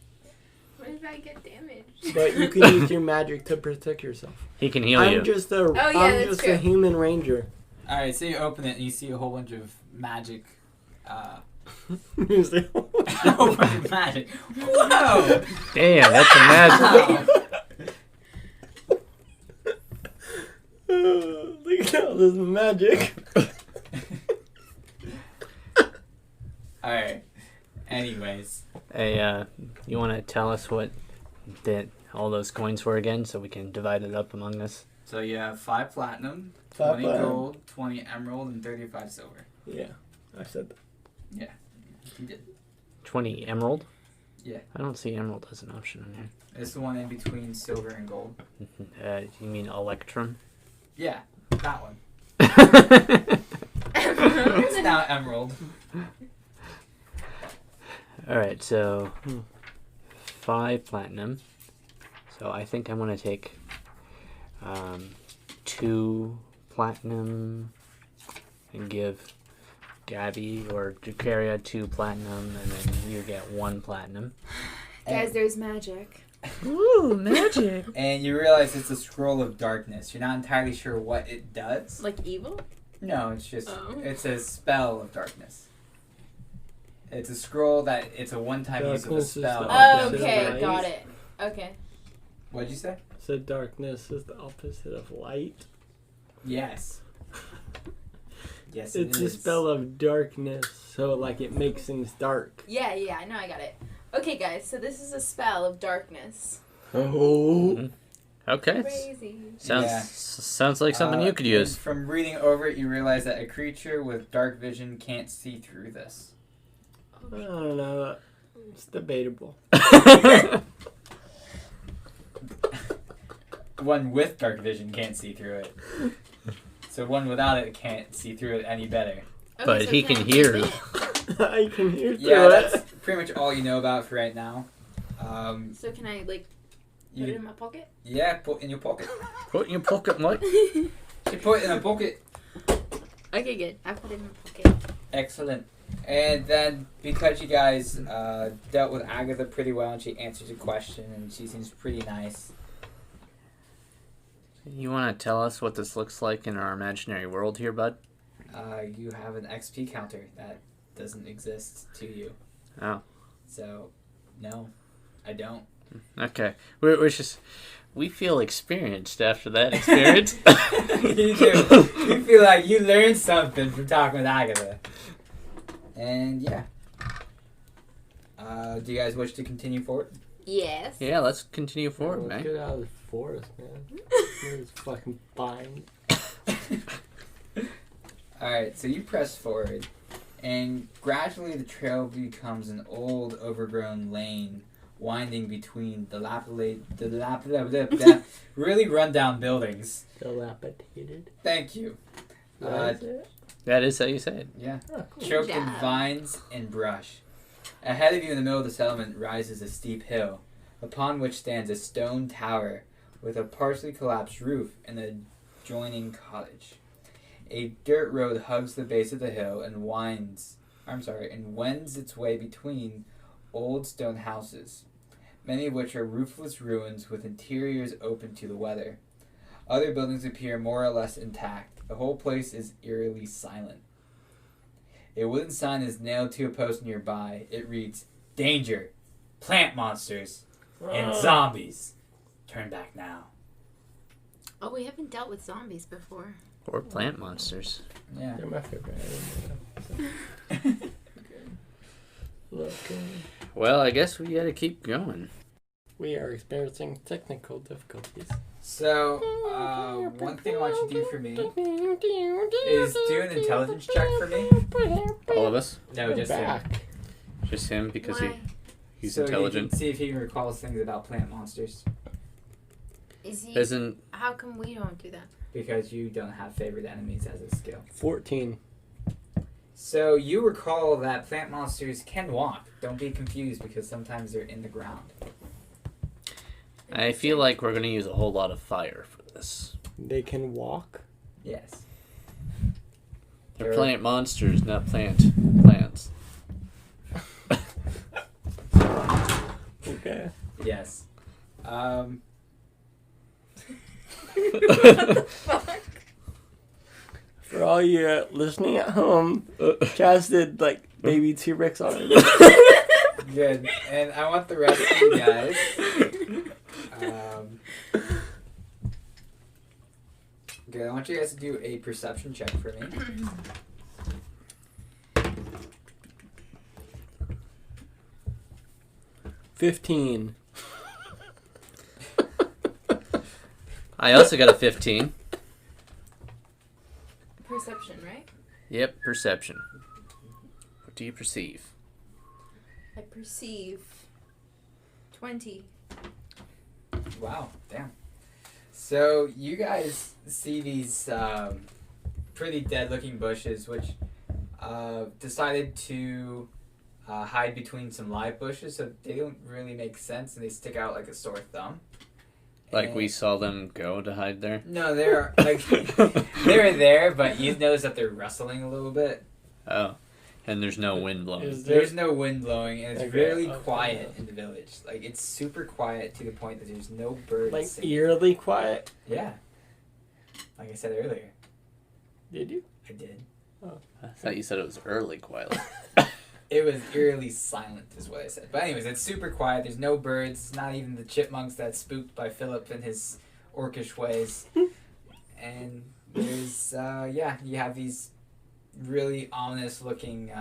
What if I get damaged? But you can use your magic to protect yourself. He can heal I'm you. just a, yeah, I'm that's just true. a human ranger. Alright, so you open it and you see a whole bunch of magic. You say, A whole bunch of magic. Whoa! Damn, that's a magic. oh, look at all this magic. Alright. Anyways. Hey, you want to tell us what all those coins were again, so we can divide it up among us? So you have 5 platinum, 5 20 platinum. gold, 20 emerald, and 35 silver. Yeah, I said that. You did. 20 emerald? Yeah. I don't see emerald as an option on It's the one in between silver and gold. here. You mean electrum? Yeah, that one. It's now emerald. Alright, so 5 platinum. So I think I'm going to take 2 platinum and give Gabie or Dakaria 2 platinum, and then you get 1 platinum. Guys, there's magic. Ooh, magic! And you realize it's a scroll of darkness. You're not entirely sure what it does. Like evil? No, it's just, Oh. it's a spell of darkness. It's a scroll that, it's a one-time use of a Darkness is spell. the Oh, opposite of okay, light. got it. Okay. What'd you say? So darkness is the opposite of light. Yes. Yes, It's it a is. spell of darkness, so like it makes things dark. Yeah, I know I got it. Okay, guys, so this is a spell of darkness. Oh. Okay. Crazy. Sounds like something you could and use. From reading over it, you realize that a creature with dark vision can't see through this. I don't know. It's debatable. One with dark vision can't see through it. So one without it can't see through it any better. Okay, But so he can can I hear. keep it? I can hear through Yeah, it. that's pretty much all you know about for right now. So can I, like, put it in my pocket? Yeah, put in your pocket. Put in your pocket, Mike. You put it in a pocket. Okay, good. I put it in my pocket. Excellent. And then, because you guys dealt with Agatha pretty well and she answered your question and she seems pretty nice. You want to tell us what this looks like in our imaginary world here, bud? You have an XP counter that doesn't exist to you. Oh. So, no, I don't. Okay. We feel experienced after that experience. You do. You feel like you learned something from talking with Agatha. And yeah. Do you guys wish to continue forward? Yes. Yeah, let's continue forward, Let's man. get out of the forest, man. It's fucking fine. Alright, so you press forward, and gradually the trail becomes an old, overgrown lane winding between really rundown buildings. Dilapidated. Thank you. What is it? That is how you say it. Yeah. Oh, cool. Choked in job. vines and brush. Ahead of you in the middle of the settlement rises a steep hill, upon which stands a stone tower with a partially collapsed roof and an adjoining cottage. A dirt road hugs the base of the hill and wends its way between old stone houses, many of which are roofless ruins with interiors open to the weather. Other buildings appear more or less intact. The whole place is eerily silent. A wooden sign is nailed to a post nearby. It reads, "Danger! Plant monsters and zombies. Turn back now." Oh, we haven't dealt with zombies before. Or plant monsters. Yeah. They're my favorite animal. Look, Well, I guess we gotta keep going. we are experiencing technical difficulties. So, one thing I want you to do for me is do an intelligence check for me. All of us? No, just him. back. Just him because Why? he's So intelligent. you can see if he recalls things about plant monsters. Is he? Isn't How come we don't do that? Because you don't have favorite enemies as a skill. 14. So you recall that plant monsters can walk. Don't be confused because sometimes they're in the ground. I feel like we're gonna use a whole lot of fire for this. They can walk? Yes. They're plant monsters, not plants. Okay. Yes. What the fuck? For all you listening at home, Chaz did like baby T-Rex on it. Good. And I want the rest of you guys. Good. I want you guys to do a perception check for me. $15. I also got a 15. Perception, right? Yep, perception. What do you perceive? I perceive 20. Wow. Damn. So you guys see these pretty dead-looking bushes, which decided to hide between some live bushes, so they don't really make sense, and they stick out like a sore thumb. Like we saw them go to hide there? No, they're like they were there, but you notice that they're rustling a little bit. Oh. And there's no wind blowing. Is there- There's no wind blowing, and it's Okay, really okay. quiet in the village. Like it's super quiet to the point that there's no birds. Like singing. eerily quiet? Yeah. Like I said earlier, Did you? I did. I thought you said it was early quiet. It was eerily silent, is what I said. But anyways, it's super quiet. There's no birds. Not even the chipmunks that spooked by Phillip and his orcish ways. And there's you have these really ominous looking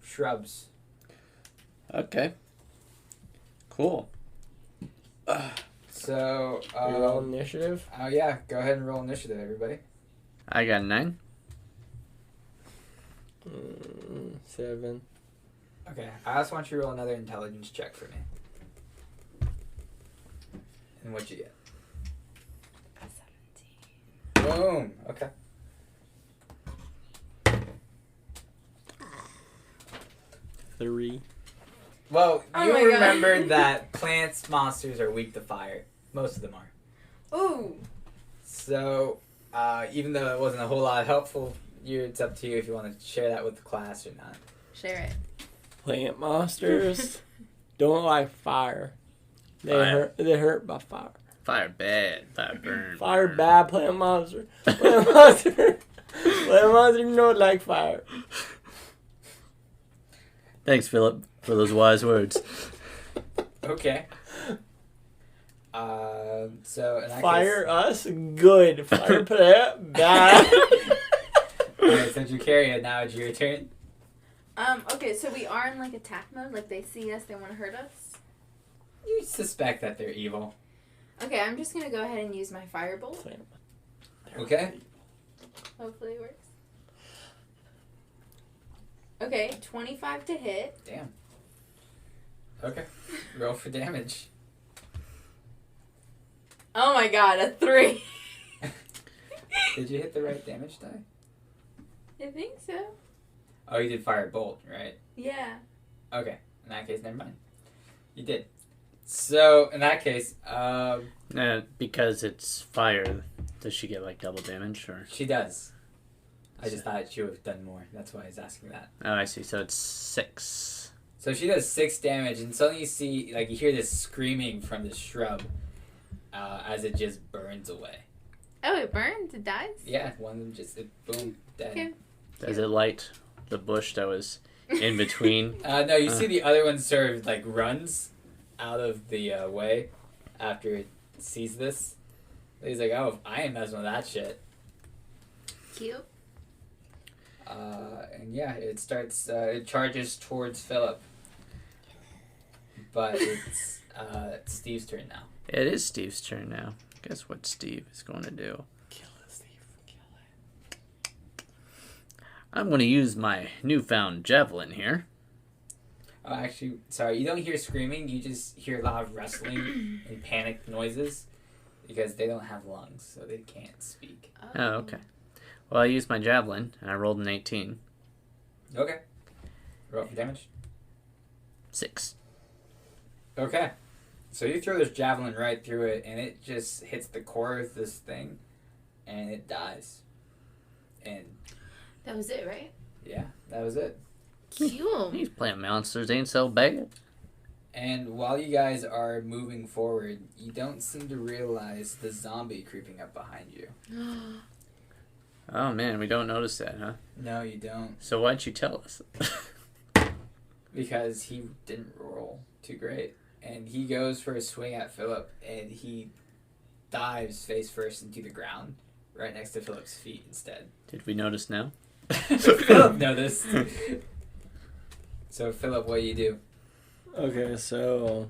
shrubs. Okay. Cool. So Roll initiative? oh yeah, go ahead and roll initiative, everybody. I got 9. 7. Okay, I also want you to roll another intelligence check for me. And what'd you get? 17. Boom. Okay. Three. Well, Oh you my God. remembered that plants, monsters are weak to fire. Most of them are. Ooh. So, even though it wasn't a whole lot helpful, it's up to you if you want to share that with the class or not. Share it. Plant monsters don't like fire. Fire. They hurt by fire. Fire bad. Fire burn. Fire burn. bad, plant monster. Plant monster. Plant monster don't like fire. Thanks, Philip, for those wise words. Okay. So in that Fire us, good. Fire plant, bad. case, alright, so Dakaria, now it's your turn. Okay, so we are in like attack mode, like they see us, they want to hurt us. You suspect that they're evil. Okay, I'm just gonna go ahead and use my firebolt. Okay. Hopefully it works. Okay, 25 to hit. Damn. Okay. Roll for damage. Oh my god, a 3. Did you hit the right damage die? I think so. Oh, you did fire bolt, right? Yeah. Okay. In that case, never mind. You did. So, in that case, Because it's fire, does she get like double damage or? she does. I just thought she would have done more. That's why I was asking that. Oh, I see. So it's 6. So she does 6 damage, and suddenly you see, like, you hear this screaming from this shrub as it just burns away. Oh, it burns? It dies? Yeah, one of them just, boom, dead. Okay. Does it light the bush that was in between? No, you see the other one sort of, like, runs out of the way after it sees this. He's like, oh, I ain't messing with that shit. Cute. And yeah, it starts, it charges towards Phillip. But it's Steve's turn now. It is Steve's turn now. Guess what Steve is going to do? Kill it, Steve. Kill it. I'm going to use my newfound javelin here. Oh, actually, sorry. You don't hear screaming. You just hear loud rustling and panicked noises because they don't have lungs, so they can't speak. Oh, okay. Well, I used my javelin, and I rolled an 18. Okay. Roll for damage. 6. Okay. So you throw this javelin right through it, and it just hits the core of this thing, and it dies. And That was it, right? yeah, that was it. Cool. These plant monsters ain't so bad. And while you guys are moving forward, you don't seem to realize the zombie creeping up behind you. Oh, man, we don't notice that, huh? No, you don't. So why'd you tell us? Because he didn't roll too great. And he goes for a swing at Phillip, and he dives face first into the ground, right next to Phillip's feet instead. Did we notice now? Phillip noticed. So, Phillip, what do you do? Okay, so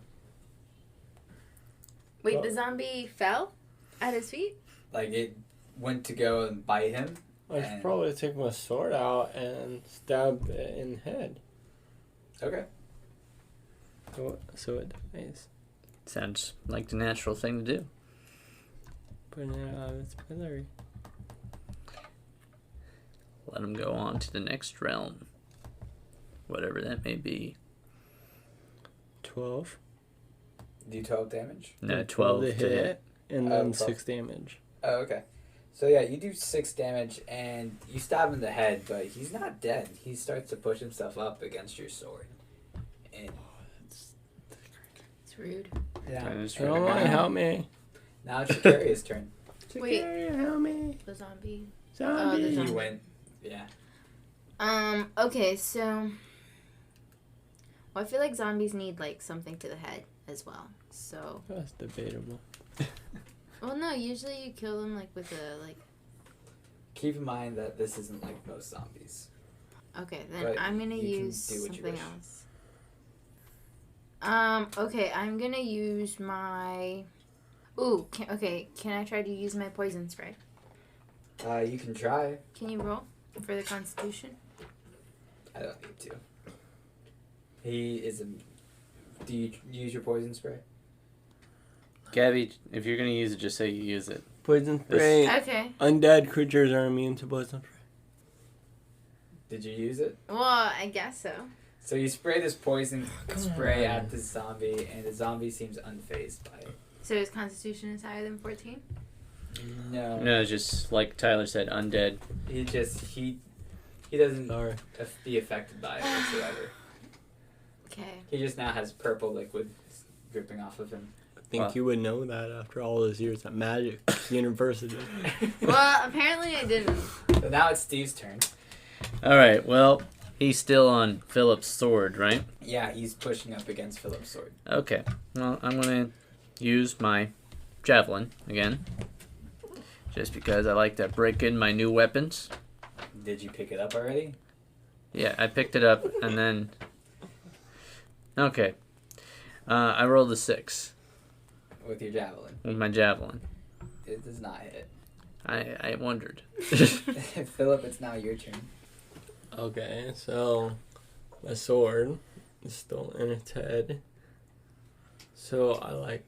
Wait, the zombie fell at his feet? Like, it went to go and bite him. I should probably take my sword out and stab it in the head. Okay. So it dies. Sounds like the natural thing to do. Putting it out of its misery. Let him go on to the next realm. Whatever that may be. 12. Do 12 damage? No, 12 to hit. And Oh, then 12. 6 damage. Oh, okay. So, yeah, you do 6 damage, and you stab him in the head, but he's not dead. He starts to push himself up against your sword. And It's rude. yeah. Someone help me. Now it's Shakaria's turn. Wait. Help me. The zombie. Zombie. the He zombie. went. Yeah. Okay, so... Well, I feel like zombies need, like, something to the head as well. So... That's debatable. Well, no, usually you kill them, like, with a, like... Keep in mind that this isn't like most zombies. Okay, then But I'm gonna you can use do what you something wish. else. Okay, I'm gonna use my... Ooh, can I try to use my poison spray? You can try. Can you roll for the constitution? I don't need to. He is a... Do you use your poison spray? Gabby, if you're going to use it, just say you use it. Poison spray. Okay. Undead creatures are immune to poison spray. Did you use it? Well, I guess so. So you spray this poison spray at the zombie, and the zombie seems unfazed by it. So his constitution is higher than 14? No. No, just like Tyler said, undead. He doesn't Sorry. be affected by it whatsoever. Okay. He just now has purple liquid dripping off of him. I think you would know that after all those years at Magic University. Well, apparently I didn't. So now it's Steve's turn. All right, well, he's still on Philip's sword, right? Yeah, he's pushing up against Philip's sword. Okay, well, I'm going to use my javelin again. Just because I like to break in my new weapons. Did you pick it up already? Yeah, I picked it up and then... Okay. I rolled a 6 With your javelin. with my javelin. It does not hit. I wondered. Philip, it's now your turn. Okay, so my sword is still in its head. So I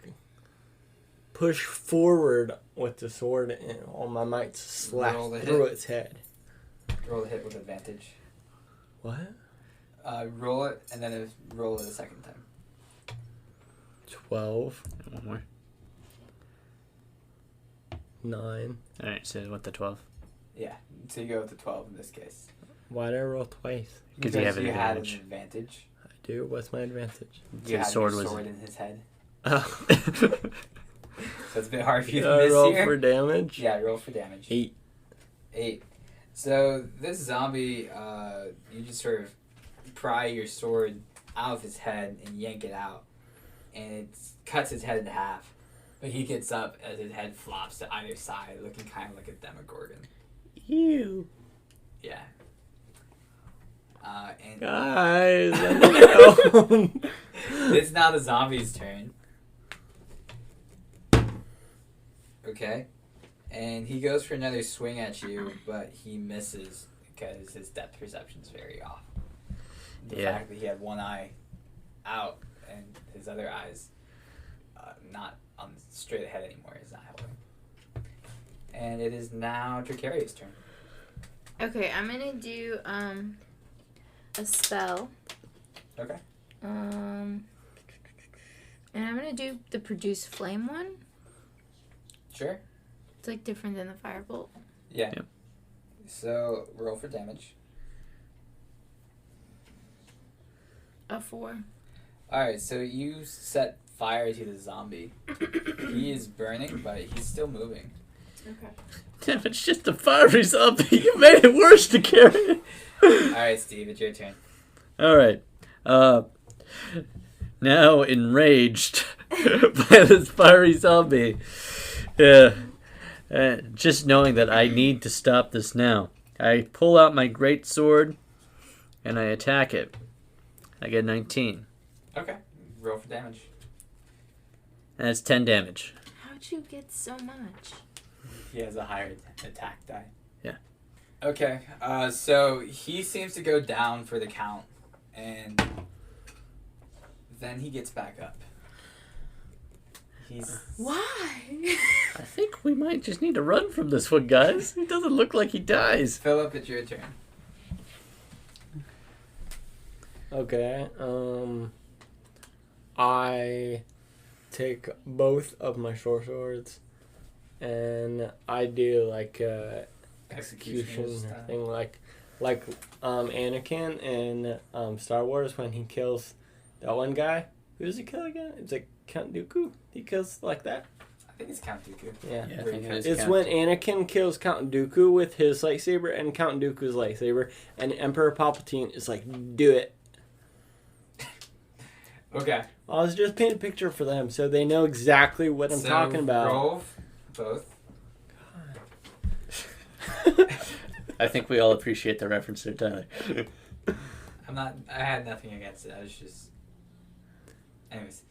push forward with the sword and all my might slap Roll the through hit. its head. Roll a hit with advantage. What? Roll it, and then roll it a second time. 12, One more. 9. All right, so what, the 12? Yeah, so you go with the 12 in this case. Why did I roll twice? Because you have an had advantage. an advantage. I do. What's my advantage? You His had sword your was- sword in his head. Oh. So it's a bit hard for you to I miss roll here. for damage? Yeah, roll for damage. 8. 8. So this zombie, you just sort of pry your sword out of his head and yank it out, and it cuts his head in half. But he gets up as his head flops to either side, looking kind of like a Demogorgon. Ew. Yeah. And Guys, I need help. it's now the zombie's turn. Okay. And he goes for another swing at you, but he misses because his depth perception is very off. The fact that he had one eye out and his other eye's not on straight ahead anymore is not helping. And it is now Drakaria's turn. Okay, I'm gonna do a spell. Okay. And I'm gonna do the produce flame one. Sure. It's like different than the firebolt. Yeah. Yep. So roll for damage. A 4. Alright, so you set fire to the zombie. He is burning, but he's still moving. Okay. Damn, it's just a fiery zombie. You made it worse to carry. Alright, Steve, it's your turn. Alright. Now enraged by this fiery zombie. Just knowing that I need to stop this now. I pull out my great sword and I attack it. I get 19. Okay. Roll for damage. And that's 10 damage. How'd you get so much? He has a higher attack die. Yeah. Okay, so he seems to go down for the count, and then he gets back up. He's... Why? I think we might just need to run from this one, guys. It doesn't look like he dies. Phillip, it's your turn. Okay. I take both of my short swords, and I do like execution Executioner style. thing, like Anakin in Star Wars when he kills that one guy. Who does he kill again? It's like Count Dooku. He kills like that. I think it's Count Dooku. Yeah. Yeah, I think it is It's Count. when Anakin kills Count Dooku with his lightsaber and Count Dooku's lightsaber, and Emperor Palpatine is like, do it. Okay. I was just painting a picture for them so they know exactly what I'm talking about. Roll both. I think we all appreciate the reference there, Tyler. I had nothing against it. I was just... Anyways.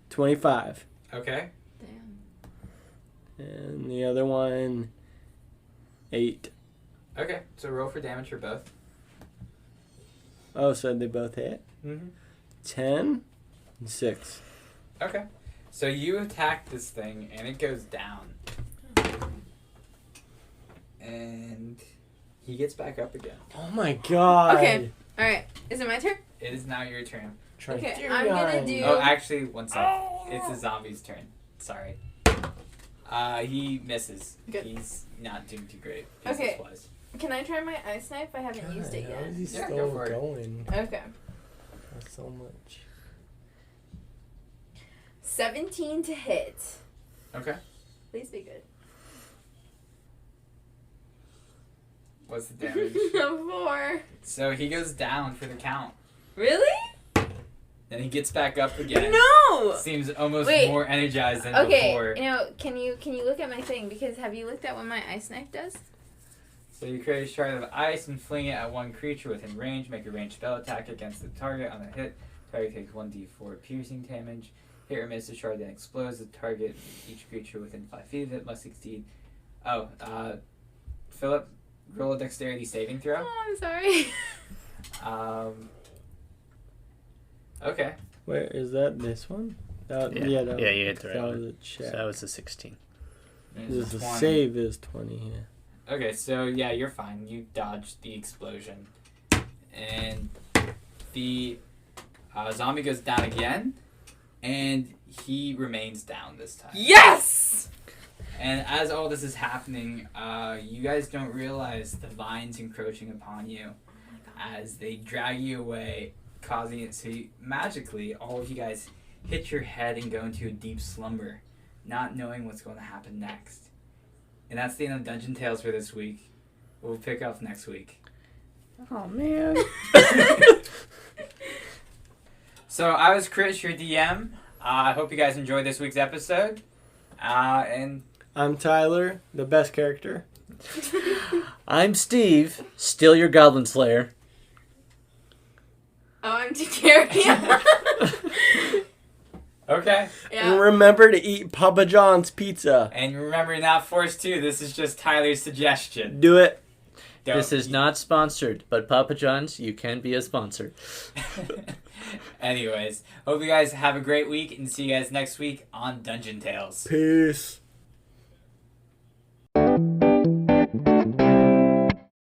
25. Okay. Damn. And the other one, 8. Okay, so roll for damage for both. Oh, so they both hit? Mm-hmm. 10 and 6. Okay. So you attack this thing, and it goes down. And he gets back up again. Oh my god. Okay. Alright. Is it my turn? It is now your turn. Okay, I'm gonna do... Oh, actually, one sec. It's the zombie's turn. Sorry. He misses. Good. He's not doing too great. Okay. business-wise. Can I try my ice knife? I haven't used it How yet. is he Yeah, still go for it. going? Okay. Not so much. 17 to hit. Okay. Please be good. What's the damage? A 4. So he goes down for the count. Really? Then he gets back up again. No! Seems almost Wait. more energized than Okay, before. you know, can you look at my thing? Because have you looked at what my ice knife does? So you create a shard of ice and fling it at one creature within range. Make a ranged spell attack against the target. On a hit, target takes 1d4 piercing damage. Hit or miss, the shard then explodes. The target, each creature within 5 feet of it must succeed. Oh, Phillip, roll a dexterity saving throw. Oh, I'm sorry. Okay. Wait, is that this one? That, Yeah. yeah, that, Yeah, you hit the right that one. was a check. So that was a 16. This is 20. save is 20, yeah. Okay, so yeah, you're fine. You dodged the explosion. And the zombie goes down again, and he remains down this time. Yes! And as all this is happening, you guys don't realize the vines encroaching upon you as they drag you away, causing it so magically all of you guys hit your head and go into a deep slumber, not knowing what's going to happen next. And that's the end of Dungeon Tales for this week. We'll pick up next week. Oh, man. So I was Chris, your DM. I hope you guys enjoyed this week's episode. And I'm Tyler, the best character. I'm Steve, still your Goblin Slayer. Oh, I'm Dakaria. Okay. And remember to eat Papa John's pizza. And remember, you're not forced to. This is just Tyler's suggestion. Do it. This is not sponsored, but Papa John's, you can be a sponsor. Anyways, hope you guys have a great week and see you guys next week on Dungeon Tales. Peace.